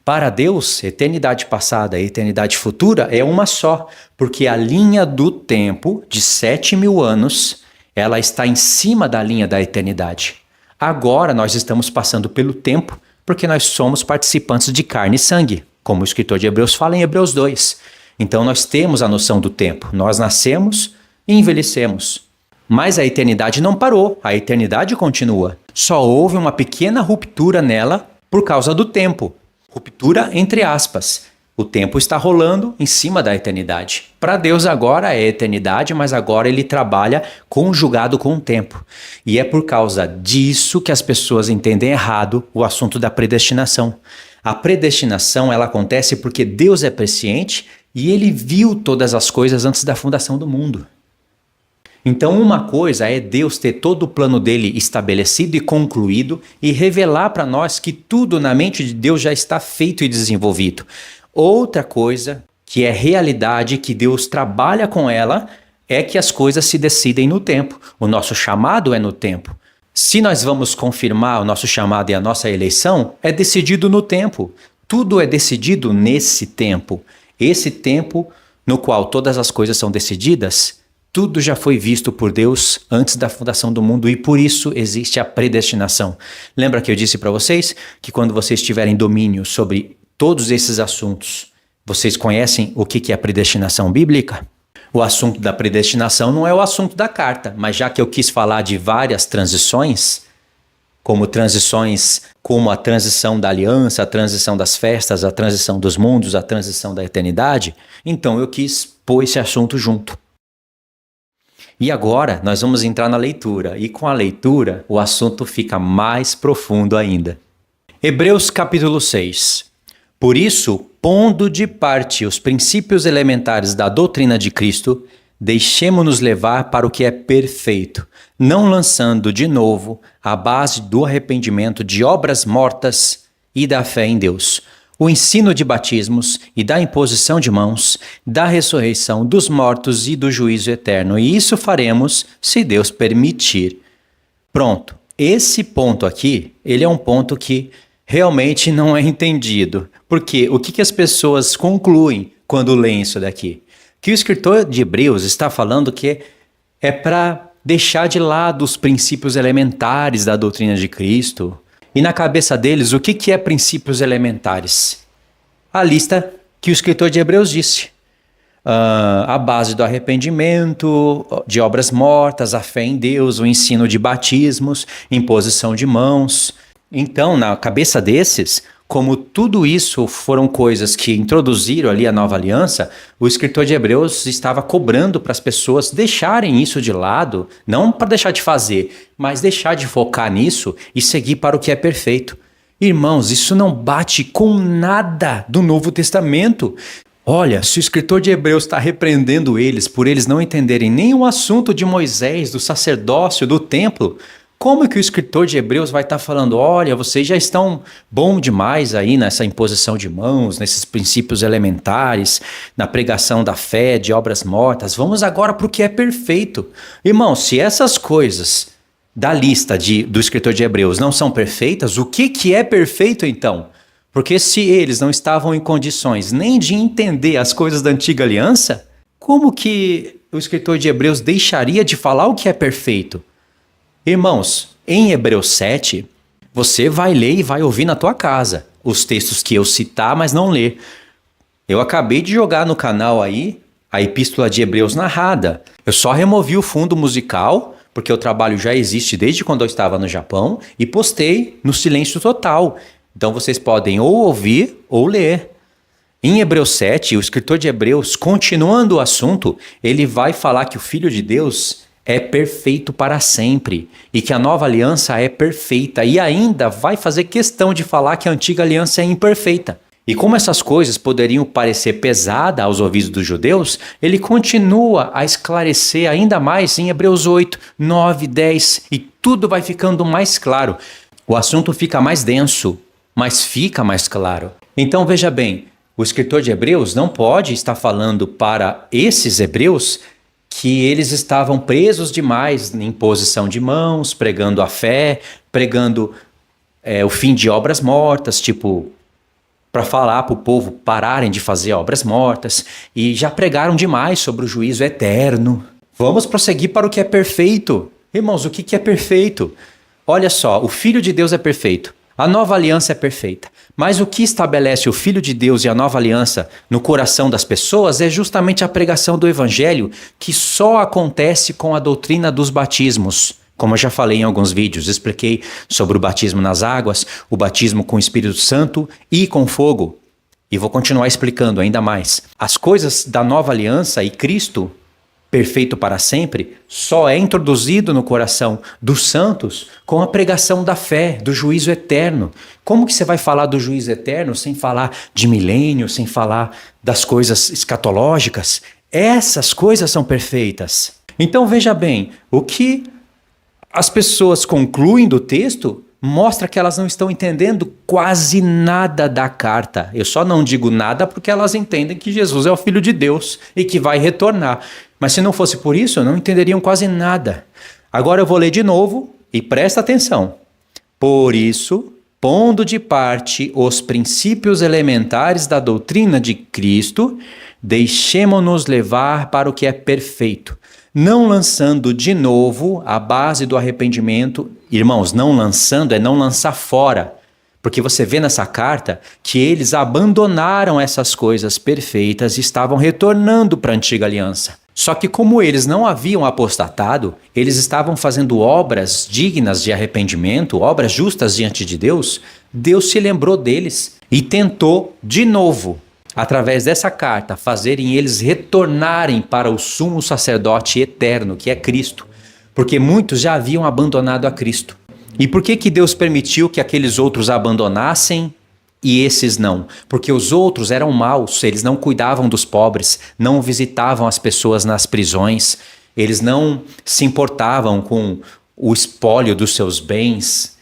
Para Deus, eternidade passada e eternidade futura é uma só, porque a linha do tempo de 7.000 anos, ela está em cima da linha da eternidade. Agora nós estamos passando pelo tempo porque nós somos participantes de carne e sangue, como o escritor de Hebreus fala em Hebreus 2. Então nós temos a noção do tempo. Nós nascemos e envelhecemos. Mas a eternidade não parou, a eternidade continua. Só houve uma pequena ruptura nela por causa do tempo. Ruptura entre aspas. O tempo está rolando em cima da eternidade. Para Deus agora é eternidade, mas agora ele trabalha conjugado com o tempo. E é por causa disso que as pessoas entendem errado o assunto da predestinação. A predestinação ela acontece porque Deus é presciente e ele viu todas as coisas antes da fundação do mundo. Então uma coisa é Deus ter todo o plano dele estabelecido e concluído e revelar para nós que tudo na mente de Deus já está feito e desenvolvido. Outra coisa, que é realidade, que Deus trabalha com ela, é que as coisas se decidem no tempo. O nosso chamado é no tempo. Se nós vamos confirmar o nosso chamado e a nossa eleição, é decidido no tempo. Tudo é decidido nesse tempo. Esse tempo no qual todas as coisas são decididas, tudo já foi visto por Deus antes da fundação do mundo e por isso existe a predestinação. Lembra que eu disse para vocês que quando vocês tiverem domínio sobre todos esses assuntos, vocês conhecem o que é a predestinação bíblica? O assunto da predestinação não é o assunto da carta, mas já que eu quis falar de várias transições como a transição da aliança, a transição das festas, a transição dos mundos, a transição da eternidade, então eu quis pôr esse assunto junto. E agora nós vamos entrar na leitura, e com a leitura o assunto fica mais profundo ainda. Hebreus capítulo 6. Por isso, pondo de parte os princípios elementares da doutrina de Cristo, deixemo-nos levar para o que é perfeito, não lançando de novo a base do arrependimento de obras mortas e da fé em Deus, o ensino de batismos e da imposição de mãos, da ressurreição dos mortos e do juízo eterno. E isso faremos se Deus permitir. Pronto, esse ponto aqui, ele é um ponto que realmente não é entendido. Porque o que as pessoas concluem quando leem isso daqui? Que o escritor de Hebreus está falando que é para deixar de lado os princípios elementares da doutrina de Cristo. E na cabeça deles, o que é princípios elementares? A lista que o escritor de Hebreus disse. A base do arrependimento, de obras mortas, a fé em Deus, o ensino de batismos, imposição de mãos. Então, na cabeça desses, como tudo isso foram coisas que introduziram ali a nova aliança, o escritor de Hebreus estava cobrando para as pessoas deixarem isso de lado, não para deixar de fazer, mas deixar de focar nisso e seguir para o que é perfeito. Irmãos, isso não bate com nada do Novo Testamento. Olha, se o escritor de Hebreus está repreendendo eles por eles não entenderem nem o assunto de Moisés, do sacerdócio, do templo, como que o escritor de Hebreus vai estar falando, olha, vocês já estão bom demais aí nessa imposição de mãos, nesses princípios elementares, na pregação da fé, de obras mortas, vamos agora para o que é perfeito. Irmão, se essas coisas da lista do escritor de Hebreus não são perfeitas, o que é perfeito então? Porque se eles não estavam em condições nem de entender as coisas da antiga aliança, como que o escritor de Hebreus deixaria de falar o que é perfeito? Irmãos, em Hebreus 7, você vai ler e vai ouvir na tua casa os textos que eu citar, mas não ler. Eu acabei de jogar no canal aí a Epístola de Hebreus narrada. Eu só removi o fundo musical, porque o trabalho já existe desde quando eu estava no Japão, e postei no silêncio total. Então vocês podem ou ouvir ou ler. Em Hebreus 7, o escritor de Hebreus, continuando o assunto, ele vai falar que o Filho de Deus é perfeito para sempre e que a nova aliança é perfeita, e ainda vai fazer questão de falar que a antiga aliança é imperfeita. E como essas coisas poderiam parecer pesadas aos ouvidos dos judeus, ele continua a esclarecer ainda mais em Hebreus 8, 9, 10, e tudo vai ficando mais claro. O assunto fica mais denso, mas fica mais claro. Então veja bem, o escritor de Hebreus não pode estar falando para esses hebreus que eles estavam presos demais em imposição de mãos, pregando a fé, pregando o fim de obras mortas, tipo, para falar para o povo pararem de fazer obras mortas, e já pregaram demais sobre o juízo eterno. Vamos prosseguir para o que é perfeito. Irmãos, o que é perfeito? Olha só, o Filho de Deus é perfeito. A nova aliança é perfeita, mas o que estabelece o Filho de Deus e a nova aliança no coração das pessoas é justamente a pregação do Evangelho, que só acontece com a doutrina dos batismos. Como eu já falei em alguns vídeos, expliquei sobre o batismo nas águas, o batismo com o Espírito Santo e com fogo. E vou continuar explicando ainda mais. As coisas da nova aliança e Cristo, perfeito para sempre, só é introduzido no coração dos santos com a pregação da fé, do juízo eterno. Como que você vai falar do juízo eterno sem falar de milênio, sem falar das coisas escatológicas? Essas coisas são perfeitas. Então veja bem, o que as pessoas concluem do texto mostra que elas não estão entendendo quase nada da carta. Eu só não digo nada porque elas entendem que Jesus é o Filho de Deus e que vai retornar. Mas se não fosse por isso, não entenderiam quase nada. Agora eu vou ler de novo e presta atenção. Por isso, pondo de parte os princípios elementares da doutrina de Cristo, deixemo-nos levar para o que é perfeito, não lançando de novo a base do arrependimento. Irmãos, não lançando é não lançar fora. Porque você vê nessa carta que eles abandonaram essas coisas perfeitas e estavam retornando para a antiga aliança. Só que como eles não haviam apostatado, eles estavam fazendo obras dignas de arrependimento, obras justas diante de Deus, Deus se lembrou deles e tentou de novo, através dessa carta, fazerem eles retornarem para o sumo sacerdote eterno, que é Cristo, porque muitos já haviam abandonado a Cristo. E por que Deus permitiu que aqueles outros abandonassem e esses não? Porque os outros eram maus, eles não cuidavam dos pobres, não visitavam as pessoas nas prisões, eles não se importavam com o espólio dos seus bens.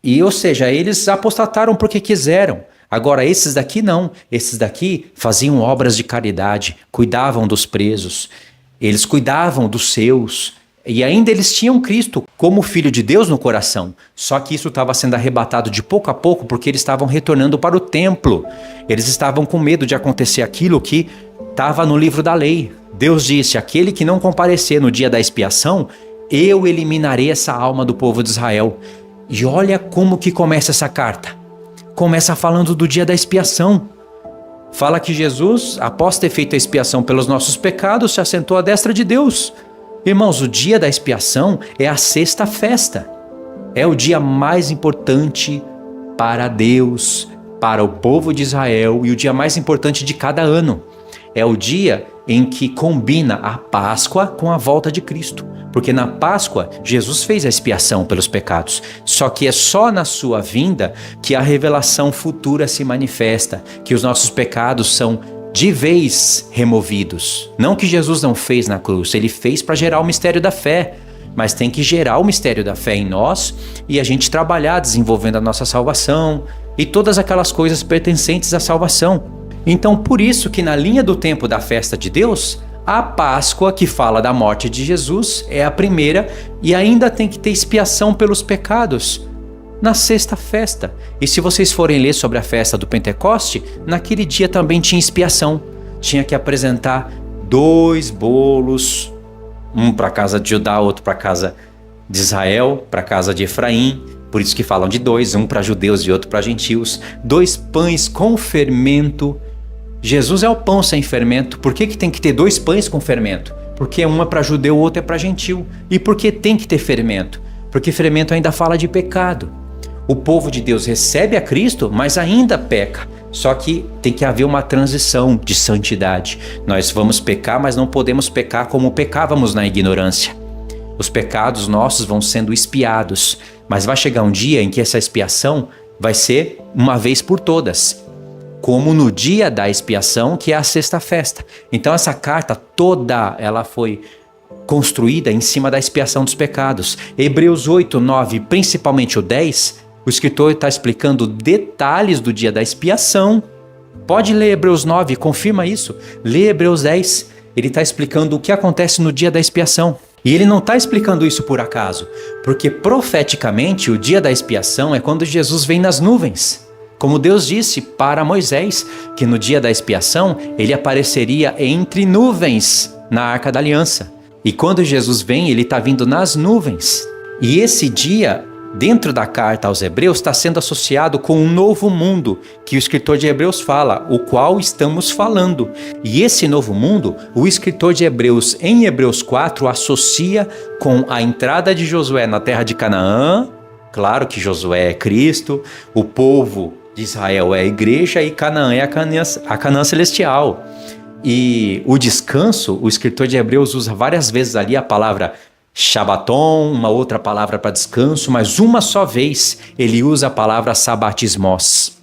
E, ou seja, eles apostataram porque quiseram. Agora, esses daqui não. Esses daqui faziam obras de caridade, cuidavam dos presos, eles cuidavam dos seus. E ainda eles tinham Cristo como Filho de Deus no coração. Só que isso estava sendo arrebatado de pouco a pouco porque eles estavam retornando para o templo. Eles estavam com medo de acontecer aquilo que estava no livro da lei. Deus disse, aquele que não comparecer no dia da expiação, eu eliminarei essa alma do povo de Israel. E olha como que começa essa carta. Começa falando do dia da expiação. Fala que Jesus, após ter feito a expiação pelos nossos pecados, se assentou à destra de Deus. Irmãos, o dia da expiação é a sexta festa. É o dia mais importante para Deus. para o povo de Israel e o dia mais importante de cada ano. É o dia em que combina a Páscoa com a volta de Cristo. Porque na Páscoa, Jesus fez a expiação pelos pecados. Só que é só na sua vinda que a revelação futura se manifesta, que os nossos pecados são de vez removidos. Não que Jesus não fez na cruz, ele fez para gerar o mistério da fé. Mas tem que gerar o mistério da fé em nós e a gente trabalhar desenvolvendo a nossa salvação e todas aquelas coisas pertencentes à salvação. Então, por isso que na linha do tempo da festa de Deus, a Páscoa, que fala da morte de Jesus, é a primeira e ainda tem que ter expiação pelos pecados na sexta festa. E se vocês forem ler sobre a festa do Pentecoste, naquele dia também tinha expiação. Tinha que apresentar 2 bolos, um para a casa de Judá, outro para a casa de Israel, para a casa de Efraim. Por isso que falam de 2, um para judeus e outro para gentios. 2 pães com fermento. Jesus é o pão sem fermento. Por que tem que ter 2 pães com fermento? Porque um é para judeu, o outro é para gentio. E por que tem que ter fermento? Porque fermento ainda fala de pecado. O povo de Deus recebe a Cristo, mas ainda peca. Só que tem que haver uma transição de santidade. Nós vamos pecar, mas não podemos pecar como pecávamos na ignorância. Os pecados nossos vão sendo expiados, mas vai chegar um dia em que essa expiação vai ser uma vez por todas, como no dia da expiação, que é a sexta festa. Então essa carta toda, ela foi construída em cima da expiação dos pecados. Hebreus 8, 9, principalmente o 10, o escritor está explicando detalhes do dia da expiação. Pode ler Hebreus 9, confirma isso. Lê Hebreus 10, ele está explicando o que acontece no dia da expiação. E ele não está explicando isso por acaso, porque profeticamente o dia da expiação é quando Jesus vem nas nuvens. Como Deus disse para Moisés, que no dia da expiação ele apareceria entre nuvens na Arca da Aliança. E quando Jesus vem, ele está vindo nas nuvens. E esse dia, dentro da carta aos Hebreus, está sendo associado com um novo mundo, que o escritor de Hebreus fala, o qual estamos falando. E esse novo mundo, o escritor de Hebreus, em Hebreus 4, associa com a entrada de Josué na terra de Canaã. Claro que Josué é Cristo, o povo de Israel é a igreja e Canaã é a Canaã celestial. E o descanso, o escritor de Hebreus usa várias vezes ali a palavra Shabaton, uma outra palavra para descanso, mas uma só vez ele usa a palavra sabatismos,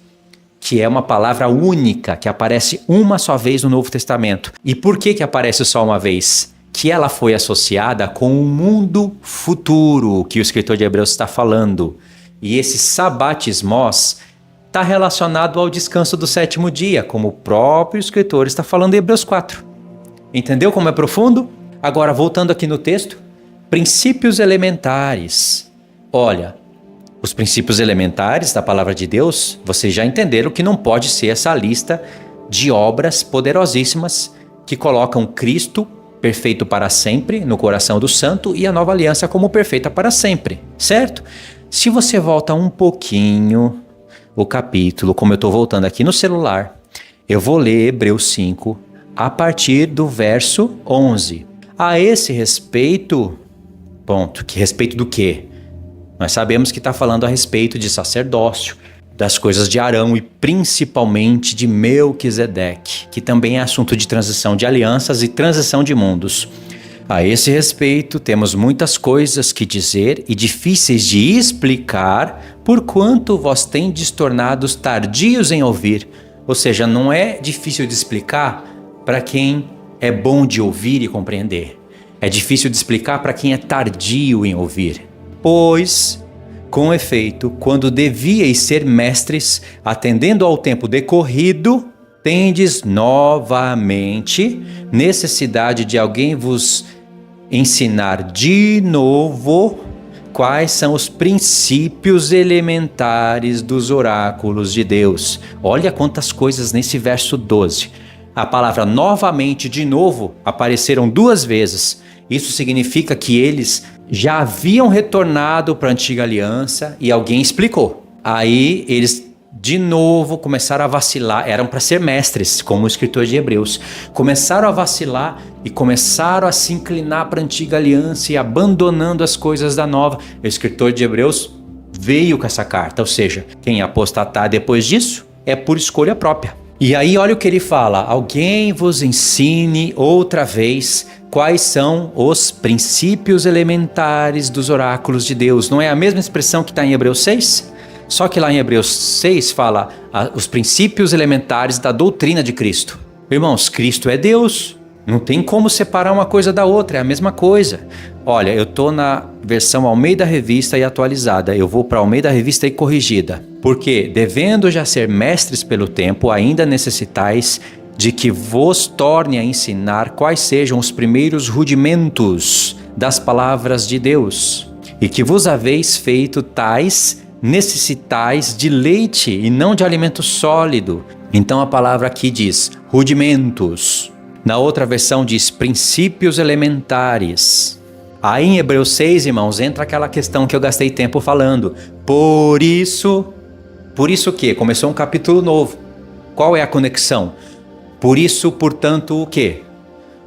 que é uma palavra única, que aparece uma só vez no Novo Testamento. E por que aparece só uma vez? Que ela foi associada com o mundo futuro, que o escritor de Hebreus está falando. E esse sabatismos está relacionado ao descanso do 7º dia, como o próprio escritor está falando em Hebreus 4. Entendeu como é profundo? Agora, voltando aqui no texto, princípios elementares. Olha, os princípios elementares da palavra de Deus, vocês já entenderam que não pode ser essa lista de obras poderosíssimas que colocam Cristo perfeito para sempre no coração do santo e a nova aliança como perfeita para sempre, certo? Se você volta um pouquinho o capítulo, como eu estou voltando aqui no celular, eu vou ler Hebreus 5 a partir do verso 11. A esse respeito, ponto, que respeito do quê? Nós sabemos que está falando a respeito de sacerdócio, das coisas de Arão e principalmente de Melquisedeque, que também é assunto de transição de alianças e transição de mundos. A esse respeito, temos muitas coisas que dizer e difíceis de explicar, porquanto vós tendes tornados tardios em ouvir. Ou seja, não é difícil de explicar para quem é bom de ouvir e compreender. É difícil de explicar para quem é tardio em ouvir. Pois, com efeito, quando devíeis ser mestres, atendendo ao tempo decorrido, tendes novamente necessidade de alguém vos ensinar de novo quais são os princípios elementares dos oráculos de Deus. Olha quantas coisas nesse verso 12. A palavra novamente, de novo, apareceram 2 vezes. Isso significa que eles já haviam retornado para a antiga aliança e alguém explicou. Aí eles de novo começaram a vacilar, eram para ser mestres, como o escritor de Hebreus. Começaram a vacilar e começaram a se inclinar para a antiga aliança e abandonando as coisas da nova. O escritor de Hebreus veio com essa carta, ou seja, quem apostatar depois disso, é por escolha própria. E aí olha o que ele fala: alguém vos ensine outra vez quais são os princípios elementares dos oráculos de Deus. Não é a mesma expressão que está em Hebreus 6? Só que lá em Hebreus 6 fala os princípios elementares da doutrina de Cristo. Irmãos, Cristo é Deus. Não tem como separar uma coisa da outra, é a mesma coisa. Olha, eu estou na versão Almeida Revista e atualizada. Eu vou para Almeida Revista e corrigida. Porque, devendo já ser mestres pelo tempo, ainda necessitais de que vos torne a ensinar quais sejam os primeiros rudimentos das palavras de Deus. E que vos haveis feito tais, necessitais de leite e não de alimento sólido. Então a palavra aqui diz rudimentos. Na outra versão diz princípios elementares. Aí em Hebreus 6, irmãos, entra aquela questão que eu gastei tempo falando. Por isso o quê? Começou um capítulo novo. Qual é a conexão? Por isso, portanto, o quê?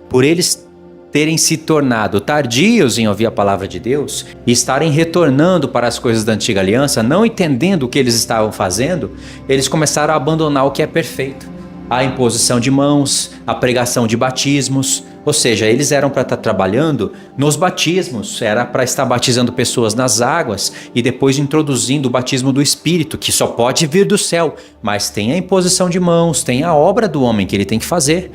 Por eles terem se tornado tardios em ouvir a palavra de Deus e estarem retornando para as coisas da antiga aliança, não entendendo o que eles estavam fazendo, eles começaram a abandonar o que é perfeito. A imposição de mãos, a pregação de batismos, ou seja, eles eram para estar trabalhando nos batismos, era para estar batizando pessoas nas águas e depois introduzindo o batismo do Espírito, que só pode vir do céu, mas tem a imposição de mãos, tem a obra do homem que ele tem que fazer,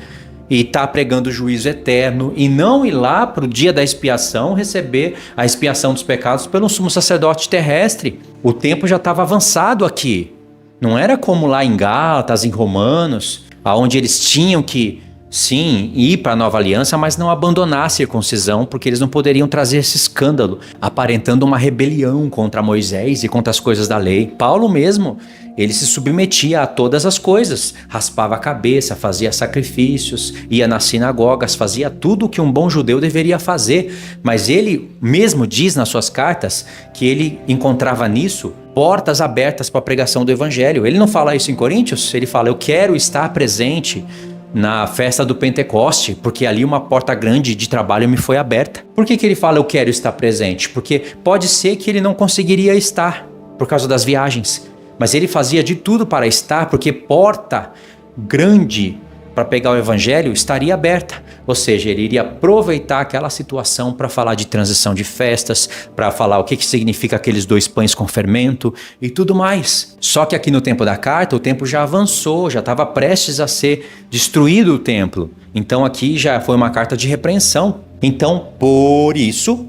e está pregando o juízo eterno, e não ir lá para o dia da expiação receber a expiação dos pecados pelo sumo sacerdote terrestre. O tempo já estava avançado aqui, não era como lá em Gálatas, em Romanos, onde eles tinham que, sim, ir para a nova aliança, mas não abandonar a circuncisão, porque eles não poderiam trazer esse escândalo, aparentando uma rebelião contra Moisés e contra as coisas da lei. Paulo mesmo, ele se submetia a todas as coisas, raspava a cabeça, fazia sacrifícios, ia nas sinagogas, fazia tudo o que um bom judeu deveria fazer, mas ele mesmo diz nas suas cartas que ele encontrava nisso portas abertas para a pregação do evangelho. Ele não fala isso em Coríntios? Ele fala, eu quero estar presente na festa do Pentecoste, porque ali uma porta grande de trabalho me foi aberta. Por que ele fala eu quero estar presente? Porque pode ser que ele não conseguiria estar por causa das viagens, mas ele fazia de tudo para estar, porque porta grande para pegar o evangelho estaria aberta. Ou seja, ele iria aproveitar aquela situação para falar de transição de festas, para falar o que significa aqueles 2 pães com fermento e tudo mais. Só que aqui no tempo da carta, o tempo já avançou, já estava prestes a ser destruído o templo. Então aqui já foi uma carta de repreensão. Então, por isso,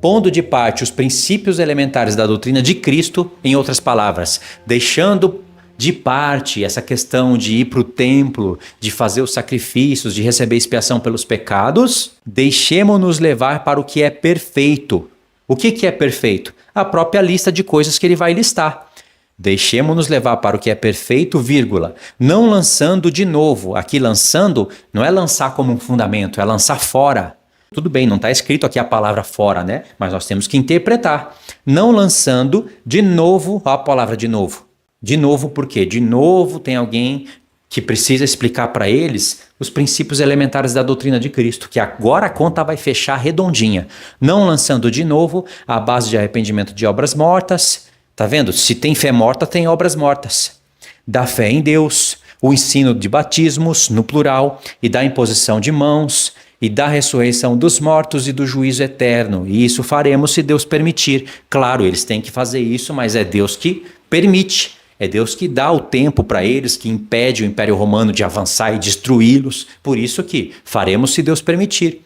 pondo de parte os princípios elementares da doutrina de Cristo, em outras palavras, deixando de parte essa questão de ir para o templo, de fazer os sacrifícios, de receber expiação pelos pecados, deixemos-nos levar para o que é perfeito. O que é perfeito? A própria lista de coisas que ele vai listar. Deixemos-nos levar para o que é perfeito, vírgula, não lançando de novo. Aqui lançando não é lançar como um fundamento, é lançar fora. Tudo bem, não está escrito aqui a palavra fora, né? Mas nós temos que interpretar. Não lançando de novo, a palavra de novo. De novo por quê? De novo tem alguém que precisa explicar para eles os princípios elementares da doutrina de Cristo, que agora a conta vai fechar redondinha. Não lançando de novo a base de arrependimento de obras mortas. Tá vendo? Se tem fé morta, tem obras mortas. Da fé em Deus, o ensino de batismos, no plural, e da imposição de mãos, e da ressurreição dos mortos e do juízo eterno. E isso faremos se Deus permitir. Claro, eles têm que fazer isso, mas é Deus que permite. É Deus que dá o tempo para eles, que impede o Império Romano de avançar e destruí-los. Por isso que faremos se Deus permitir.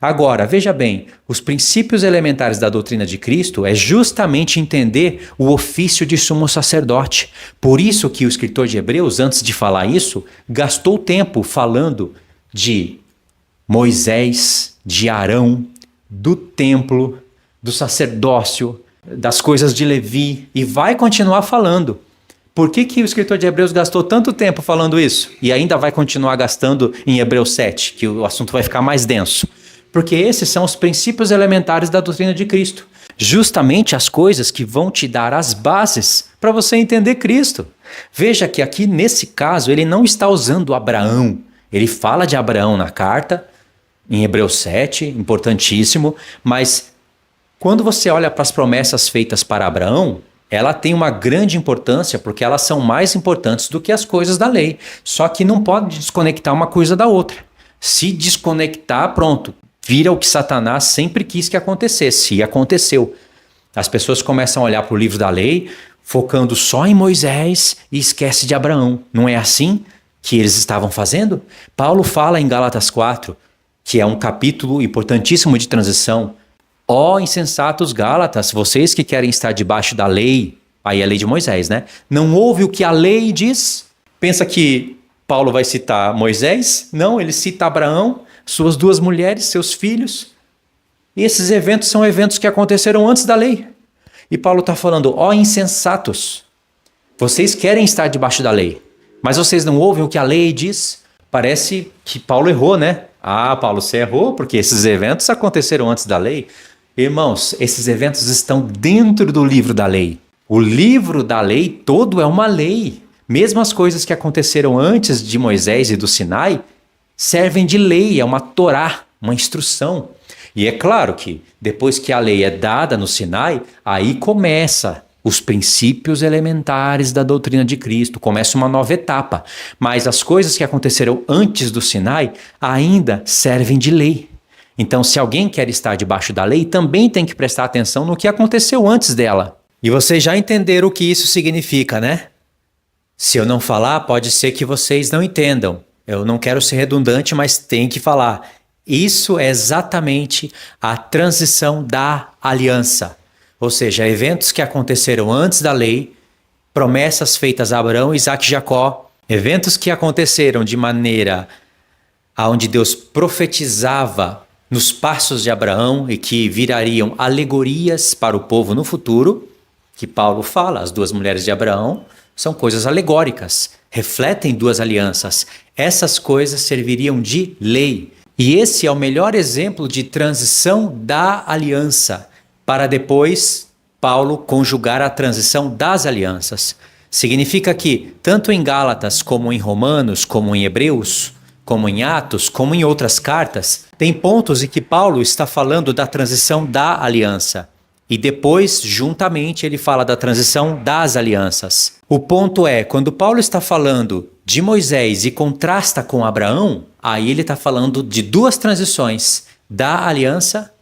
Agora, veja bem, os princípios elementares da doutrina de Cristo é justamente entender o ofício de sumo sacerdote. Por isso que o escritor de Hebreus, antes de falar isso, gastou tempo falando de Moisés, de Arão, do templo, do sacerdócio, das coisas de Levi, e vai continuar falando. Por que o escritor de Hebreus gastou tanto tempo falando isso? E ainda vai continuar gastando em Hebreus 7, que o assunto vai ficar mais denso. Porque esses são os princípios elementares da doutrina de Cristo. Justamente as coisas que vão te dar as bases para você entender Cristo. Veja que aqui, nesse caso, ele não está usando Abraão. Ele fala de Abraão na carta, em Hebreus 7, importantíssimo, mas quando você olha para as promessas feitas para Abraão, Ela tem uma grande importância porque elas são mais importantes do que as coisas da lei. Só que não pode desconectar uma coisa da outra. Se desconectar, pronto, vira o que Satanás sempre quis que acontecesse, e aconteceu. As pessoas começam a olhar para o livro da lei, focando só em Moisés e esquece de Abraão. Não é assim que eles estavam fazendo? Paulo fala em Gálatas 4, que é um capítulo importantíssimo de transição. Ó insensatos Gálatas, vocês que querem estar debaixo da lei, aí é a lei de Moisés, né? Não ouve o que a lei diz? Pensa que Paulo vai citar Moisés? Não, ele cita Abraão, suas duas mulheres, seus filhos. E esses eventos são eventos que aconteceram antes da lei. E Paulo está falando, ó insensatos, vocês querem estar debaixo da lei, mas vocês não ouvem o que a lei diz? Parece que Paulo errou, né? Ah, Paulo, você errou porque esses eventos aconteceram antes da lei. Irmãos, esses eventos estão dentro do livro da lei. O livro da lei todo é uma lei. Mesmo as coisas que aconteceram antes de Moisés e do Sinai servem de lei, é uma Torá, uma instrução. E é claro que depois que a lei é dada no Sinai, aí começa os princípios elementares da doutrina de Cristo, começa uma nova etapa. Mas as coisas que aconteceram antes do Sinai ainda servem de lei. Então, se alguém quer estar debaixo da lei, também tem que prestar atenção no que aconteceu antes dela. E vocês já entenderam o que isso significa, né? Se eu não falar, pode ser que vocês não entendam. Eu não quero ser redundante, mas tem que falar. Isso é exatamente a transição da aliança. Ou seja, eventos que aconteceram antes da lei, promessas feitas a Abraão, Isaac e Jacó, eventos que aconteceram de maneira onde Deus profetizava nos passos de Abraão e que virariam alegorias para o povo no futuro, que Paulo fala, as duas mulheres de Abraão, são coisas alegóricas, refletem duas alianças. Essas coisas serviriam de lei. E esse é o melhor exemplo de transição da aliança, para depois Paulo conjugar a transição das alianças. Significa que, tanto em Gálatas, como em Romanos, como em Hebreus, como em Atos, como em outras cartas, tem pontos em que Paulo está falando da transição da aliança. E depois, juntamente, ele fala da transição das alianças. O ponto é, quando Paulo está falando de Moisés e contrasta com Abraão, aí ele está falando de duas transições, da aliança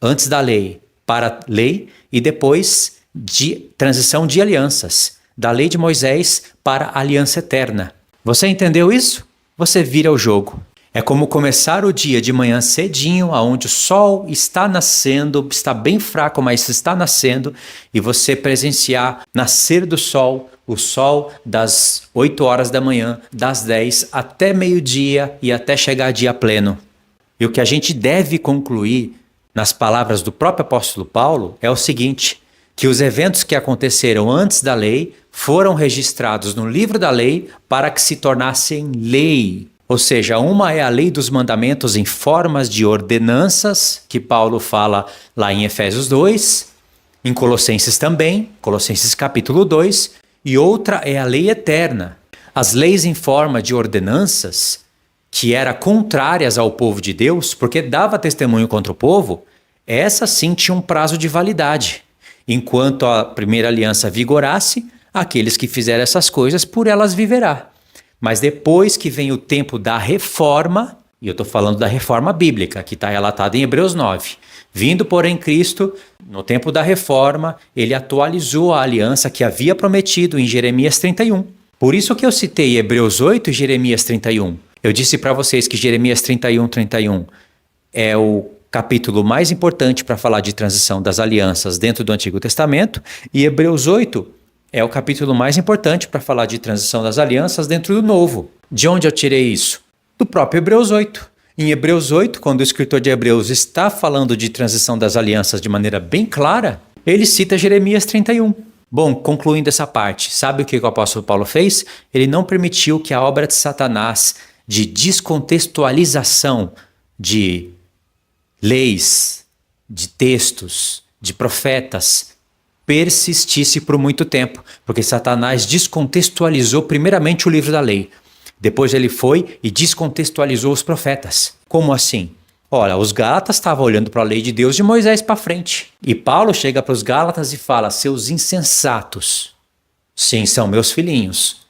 antes da lei para a lei e depois de transição de alianças, da lei de Moisés para a aliança eterna. Você entendeu isso? Você vira o jogo. É como começar o dia de manhã cedinho, onde o sol está nascendo, está bem fraco, mas está nascendo, e você presenciar nascer do sol, o sol das 8 horas da manhã, das 10 até meio-dia e até chegar dia pleno. E o que a gente deve concluir nas palavras do próprio apóstolo Paulo é o seguinte, que os eventos que aconteceram antes da lei foram registrados no livro da lei para que se tornassem lei. Ou seja, uma é a lei dos mandamentos em formas de ordenanças, que Paulo fala lá em Efésios 2, em Colossenses também, Colossenses capítulo 2, e outra é a lei eterna. As leis em forma de ordenanças, que eram contrárias ao povo de Deus, porque dava testemunho contra o povo, essas sim tinham um prazo de validade. Enquanto a primeira aliança vigorasse, aqueles que fizeram essas coisas, por elas viverá. Mas depois que vem o tempo da reforma, e eu estou falando da reforma bíblica, que está relatada em Hebreus 9, vindo, porém, Cristo, no tempo da reforma, ele atualizou a aliança que havia prometido em Jeremias 31. Por isso que eu citei Hebreus 8 e Jeremias 31. Eu disse para vocês que Jeremias 31 é o capítulo mais importante para falar de transição das alianças dentro do Antigo Testamento, e Hebreus 8 é o capítulo mais importante para falar de transição das alianças dentro do Novo. De onde eu tirei isso? Do próprio Hebreus 8. Em Hebreus 8, quando o escritor de Hebreus está falando de transição das alianças de maneira bem clara, ele cita Jeremias 31. Bom, concluindo essa parte, sabe o que o apóstolo Paulo fez? Ele não permitiu que a obra de Satanás de descontextualização de leis, de textos, de profetas, persistisse por muito tempo, porque Satanás descontextualizou primeiramente o livro da lei. Depois ele foi e descontextualizou os profetas. Como assim? Olha, os Gálatas estavam olhando para a lei de Deus de Moisés para frente. E Paulo chega para os Gálatas e fala: seus insensatos, sim, são meus filhinhos.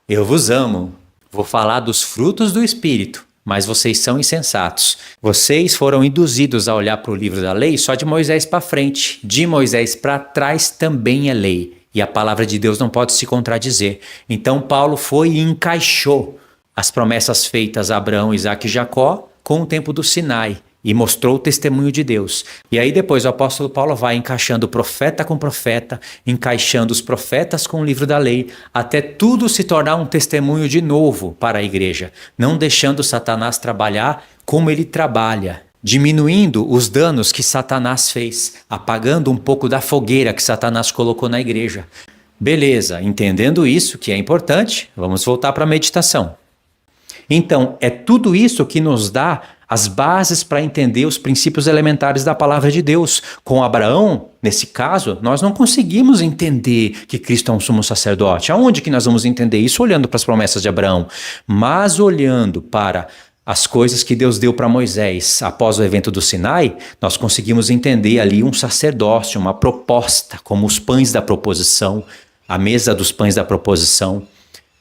Eu vos amo. Vou falar dos frutos do Espírito, mas vocês são insensatos. Vocês foram induzidos a olhar para o livro da lei só de Moisés para frente. De Moisés para trás também é lei. E a palavra de Deus não pode se contradizer. Então Paulo foi e encaixou as promessas feitas a Abraão, Isaque e Jacó com o tempo do Sinai e mostrou o testemunho de Deus. E aí depois o apóstolo Paulo vai encaixando profeta com profeta, encaixando os profetas com o livro da lei, até tudo se tornar um testemunho de novo para a igreja, não deixando Satanás trabalhar como ele trabalha, diminuindo os danos que Satanás fez, apagando um pouco da fogueira que Satanás colocou na igreja. Beleza, entendendo isso, que é importante, vamos voltar para a meditação. Então, é tudo isso que nos dá as bases para entender os princípios elementares da palavra de Deus. Com Abraão, nesse caso, nós não conseguimos entender que Cristo é um sumo sacerdote. Aonde que nós vamos entender isso? Olhando para as promessas de Abraão. Mas olhando para as coisas que Deus deu para Moisés após o evento do Sinai, nós conseguimos entender ali um sacerdócio, uma proposta, como os pães da proposição, a mesa dos pães da proposição.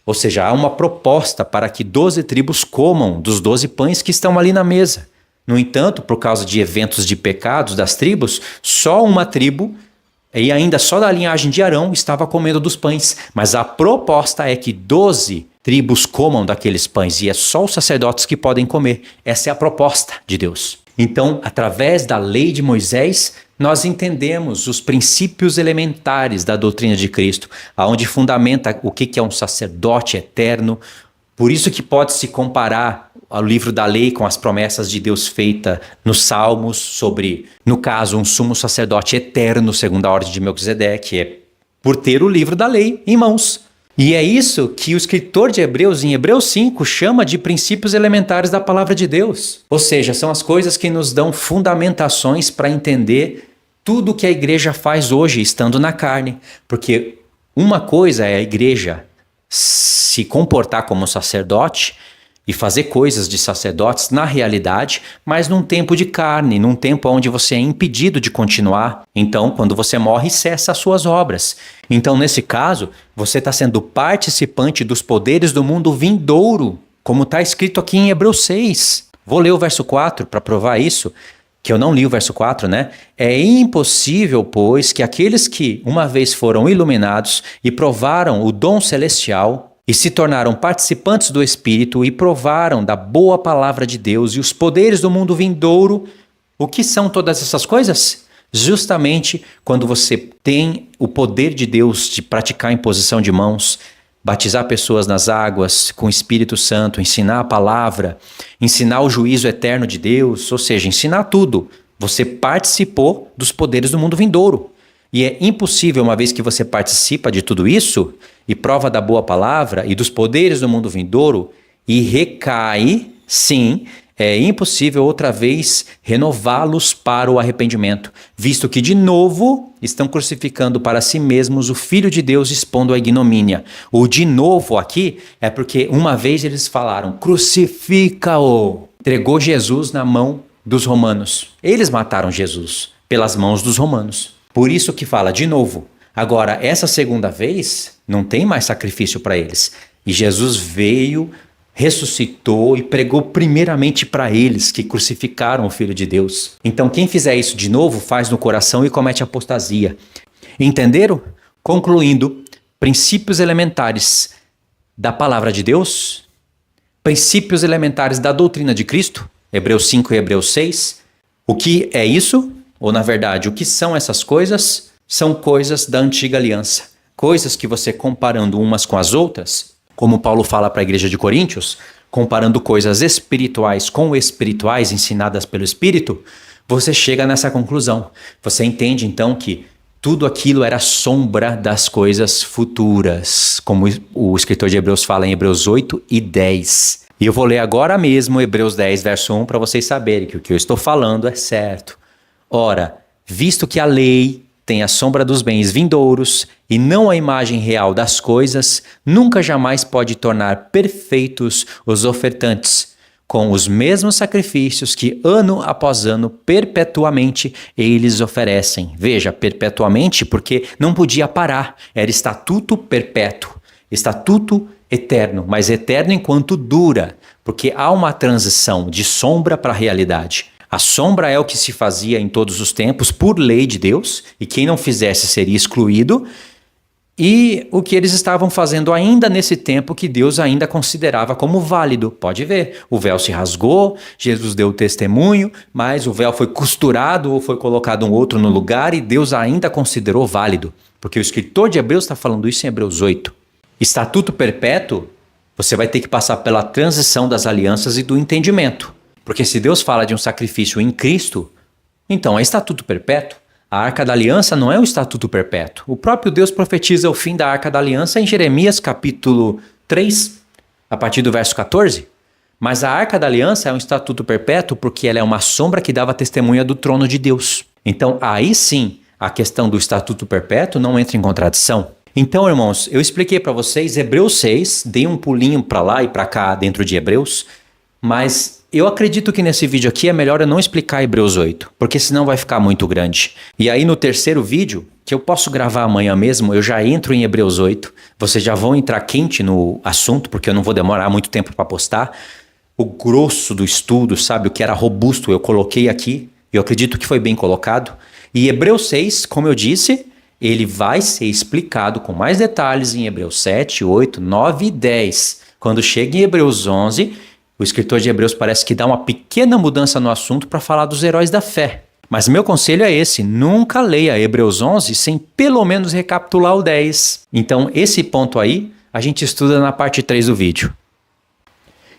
Ou seja, há uma proposta para que 12 tribos comam dos 12 pães que estão ali na mesa. No entanto, por causa de eventos de pecados das tribos, só uma tribo, e ainda só da linhagem de Arão, estava comendo dos pães. Mas a proposta é que 12 tribos comam daqueles pães, e é só os sacerdotes que podem comer. Essa é a proposta de Deus. Então, através da lei de Moisés, nós entendemos os princípios elementares da doutrina de Cristo, aonde fundamenta o que é um sacerdote eterno. Por isso que pode se comparar ao livro da lei com as promessas de Deus feitas nos Salmos sobre, no caso, um sumo sacerdote eterno, segundo a ordem de Melquisedeque, é por ter o livro da lei em mãos. E é isso que o escritor de Hebreus, em Hebreus 5, chama de princípios elementares da palavra de Deus. Ou seja, são as coisas que nos dão fundamentações para entender tudo o que a igreja faz hoje, estando na carne. Porque uma coisa é a igreja se comportar como sacerdote e fazer coisas de sacerdotes na realidade, mas num tempo de carne, num tempo onde você é impedido de continuar. Então, quando você morre, cessa as suas obras. Então, nesse caso, você está sendo participante dos poderes do mundo vindouro, como está escrito aqui em Hebreus 6. Vou ler o verso 4 para provar isso, que eu não li o verso 4, né? É impossível, pois, que aqueles que uma vez foram iluminados e provaram o dom celestial e se tornaram participantes do Espírito e provaram da boa palavra de Deus e os poderes do mundo vindouro, o que são todas essas coisas? Justamente quando você tem o poder de Deus de praticar a imposição de mãos, batizar pessoas nas águas com o Espírito Santo, ensinar a palavra, ensinar o juízo eterno de Deus, ou seja, ensinar tudo. Você participou dos poderes do mundo vindouro. E é impossível, uma vez que você participa de tudo isso, e prova da boa palavra e dos poderes do mundo vindouro, e recai, sim, é impossível outra vez renová-los para o arrependimento, visto que de novo estão crucificando para si mesmos o Filho de Deus, expondo a ignomínia. O de novo aqui é porque uma vez eles falaram, crucifica-o, entregou Jesus na mão dos romanos. Eles mataram Jesus pelas mãos dos romanos. Por isso que fala de novo. Agora, essa segunda vez, não tem mais sacrifício para eles. E Jesus veio, ressuscitou e pregou primeiramente para eles que crucificaram o Filho de Deus. Então, quem fizer isso de novo, faz no coração e comete apostasia. Entenderam? Concluindo, princípios elementares da palavra de Deus, princípios elementares da doutrina de Cristo, Hebreus 5 e Hebreus 6. O que é isso? Ou, na verdade, o que são essas coisas? São coisas da antiga aliança. Coisas que você, comparando umas com as outras, como Paulo fala para a igreja de Coríntios, comparando coisas espirituais com espirituais ensinadas pelo Espírito, você chega nessa conclusão. Você entende, então, que tudo aquilo era sombra das coisas futuras, como o escritor de Hebreus fala em Hebreus 8 e 10. E eu vou ler agora mesmo Hebreus 10, verso 1, para vocês saberem que o que eu estou falando é certo. Ora, visto que a lei tem a sombra dos bens vindouros e não a imagem real das coisas, nunca jamais pode tornar perfeitos os ofertantes, com os mesmos sacrifícios que ano após ano, perpetuamente, eles oferecem. Veja, perpetuamente, porque não podia parar, era estatuto perpétuo, estatuto eterno, mas eterno enquanto dura, porque há uma transição de sombra para a realidade. A sombra é o que se fazia em todos os tempos por lei de Deus, e quem não fizesse seria excluído, e o que eles estavam fazendo ainda nesse tempo que Deus ainda considerava como válido. Pode ver, o véu se rasgou, Jesus deu testemunho, mas o véu foi costurado ou foi colocado um outro no lugar e Deus ainda considerou válido. Porque o escritor de Hebreus está falando isso em Hebreus 8. Estatuto perpétuo, você vai ter que passar pela transição das alianças e do entendimento. Porque se Deus fala de um sacrifício em Cristo, então é estatuto perpétuo. A Arca da Aliança não é um estatuto perpétuo. O próprio Deus profetiza o fim da Arca da Aliança em Jeremias capítulo 3, a partir do verso 14. Mas a Arca da Aliança é um estatuto perpétuo porque ela é uma sombra que dava testemunha do trono de Deus. Então aí sim, a questão do estatuto perpétuo não entra em contradição. Então, irmãos, eu expliquei para vocês Hebreus 6, dei um pulinho para lá e para cá dentro de Hebreus, mas eu acredito que nesse vídeo aqui é melhor eu não explicar Hebreus 8, porque senão vai ficar muito grande. E aí no terceiro vídeo, que eu posso gravar amanhã mesmo, eu já entro em Hebreus 8, vocês já vão entrar quente no assunto, porque eu não vou demorar muito tempo para postar. O grosso do estudo, sabe, o que era robusto, eu coloquei aqui, eu acredito que foi bem colocado. E Hebreus 6, como eu disse, ele vai ser explicado com mais detalhes em Hebreus 7, 8, 9 e 10. Quando chega em Hebreus 11... o escritor de Hebreus parece que dá uma pequena mudança no assunto para falar dos heróis da fé. Mas meu conselho é esse, nunca leia Hebreus 11 sem pelo menos recapitular o 10. Então esse ponto aí a gente estuda na parte 3 do vídeo.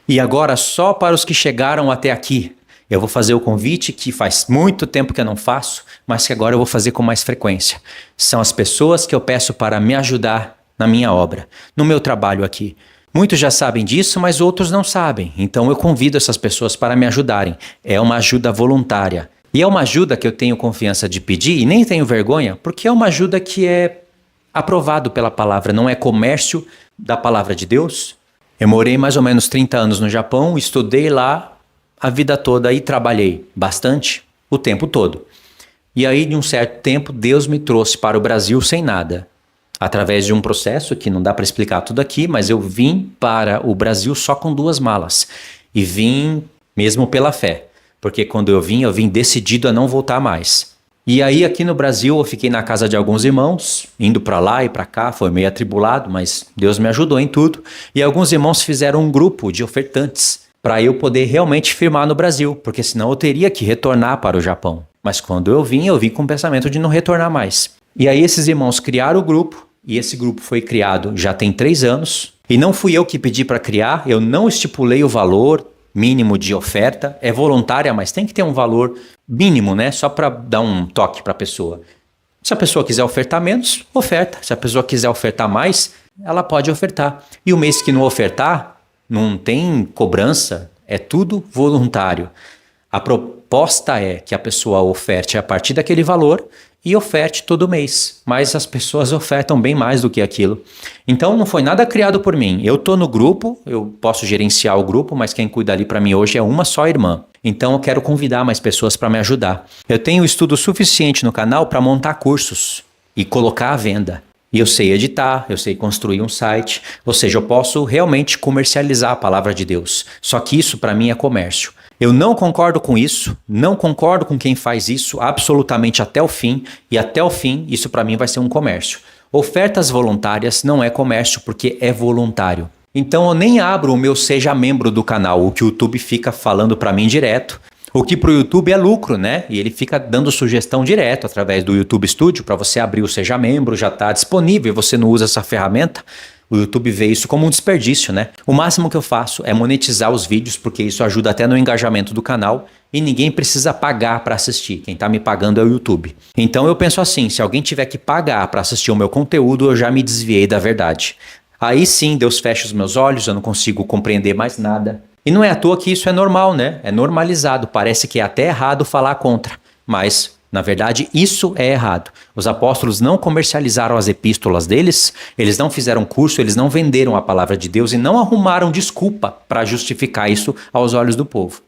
E agora só para os que chegaram até aqui, eu vou fazer o convite que faz muito tempo que eu não faço, mas que agora eu vou fazer com mais frequência. São as pessoas que eu peço para me ajudar na minha obra, no meu trabalho aqui. Muitos já sabem disso, mas outros não sabem. Então eu convido essas pessoas para me ajudarem. É uma ajuda voluntária. E é uma ajuda que eu tenho confiança de pedir e nem tenho vergonha, porque é uma ajuda que é aprovado pela palavra, não é comércio da palavra de Deus. Eu morei mais ou menos 30 anos no Japão, estudei lá a vida toda e trabalhei bastante, o tempo todo. E aí, de um certo tempo, Deus me trouxe para o Brasil sem nada. Através de um processo que não dá para explicar tudo aqui, mas eu vim para o Brasil só com 2 malas. E vim mesmo pela fé, porque quando eu vim decidido a não voltar mais. E aí aqui no Brasil eu fiquei na casa de alguns irmãos, indo para lá e para cá, foi meio atribulado, mas Deus me ajudou em tudo. E alguns irmãos fizeram um grupo de ofertantes para eu poder realmente firmar no Brasil, porque senão eu teria que retornar para o Japão. Mas quando eu vim com o pensamento de não retornar mais. E aí esses irmãos criaram o grupo, e esse grupo foi criado já tem 3 anos. E não fui eu que pedi para criar, eu não estipulei o valor mínimo de oferta. É voluntária, mas tem que ter um valor mínimo, né? Só para dar um toque para a pessoa. Se a pessoa quiser ofertar menos, oferta. Se a pessoa quiser ofertar mais, ela pode ofertar. E o mês que não ofertar, não tem cobrança, é tudo voluntário. A proposta é que a pessoa oferte a partir daquele valor e oferte todo mês, mas as pessoas ofertam bem mais do que aquilo. Então não foi nada criado por mim. Eu estou no grupo, eu posso gerenciar o grupo, mas quem cuida ali para mim hoje é uma só irmã. Então eu quero convidar mais pessoas para me ajudar. Eu tenho estudo suficiente no canal para montar cursos e colocar à venda. E eu sei editar, eu sei construir um site, ou seja, eu posso realmente comercializar a palavra de Deus. Só que isso para mim é comércio. Eu não concordo com isso, não concordo com quem faz isso absolutamente até o fim, e até o fim isso para mim vai ser um comércio. Ofertas voluntárias não é comércio porque é voluntário. Então eu nem abro o meu seja membro do canal, o que o YouTube fica falando para mim direto. O que para o YouTube é lucro, né? E ele fica dando sugestão direto através do YouTube Studio para você abrir o seja membro, já está disponível e você não usa essa ferramenta. O YouTube vê isso como um desperdício, né? O máximo que eu faço é monetizar os vídeos, porque isso ajuda até no engajamento do canal e ninguém precisa pagar para assistir. Quem está me pagando é o YouTube. Então eu penso assim, se alguém tiver que pagar para assistir o meu conteúdo, eu já me desviei da verdade. Aí sim, Deus fecha os meus olhos, eu não consigo compreender mais nada. E não é à toa que isso é normal, né? É normalizado, parece que é até errado falar contra. Mas Na verdade, isso é errado. Os apóstolos não comercializaram as epístolas deles, eles não fizeram curso, eles não venderam a palavra de Deus e não arrumaram desculpa para justificar isso aos olhos do povo.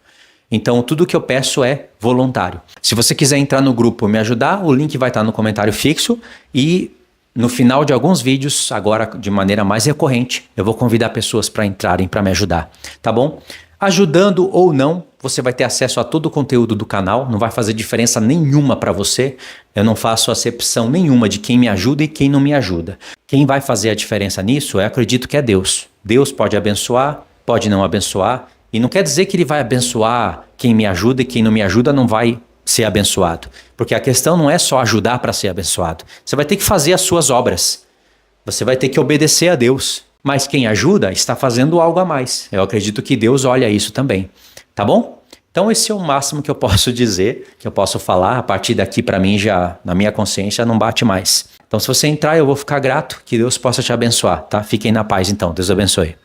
Então, tudo que eu peço é voluntário. Se você quiser entrar no grupo e me ajudar, o link vai estar no comentário fixo e no final de alguns vídeos, agora de maneira mais recorrente, eu vou convidar pessoas para entrarem para me ajudar, tá bom? Ajudando ou não, você vai ter acesso a todo o conteúdo do canal, não vai fazer diferença nenhuma para você. Eu não faço acepção nenhuma de quem me ajuda e quem não me ajuda. Quem vai fazer a diferença nisso, eu acredito que é Deus. Deus pode abençoar, pode não abençoar, e não quer dizer que ele vai abençoar quem me ajuda e quem não me ajuda não vai ser abençoado. Porque a questão não é só ajudar para ser abençoado. Você vai ter que fazer as suas obras. Você vai ter que obedecer a Deus. Mas quem ajuda está fazendo algo a mais. Eu acredito que Deus olha isso também. Tá bom? Então esse é o máximo que eu posso dizer, que eu posso falar. A partir daqui, para mim, já na minha consciência, não bate mais. Então se você entrar, eu vou ficar grato. Que Deus possa te abençoar, tá? Fiquem na paz então. Deus abençoe.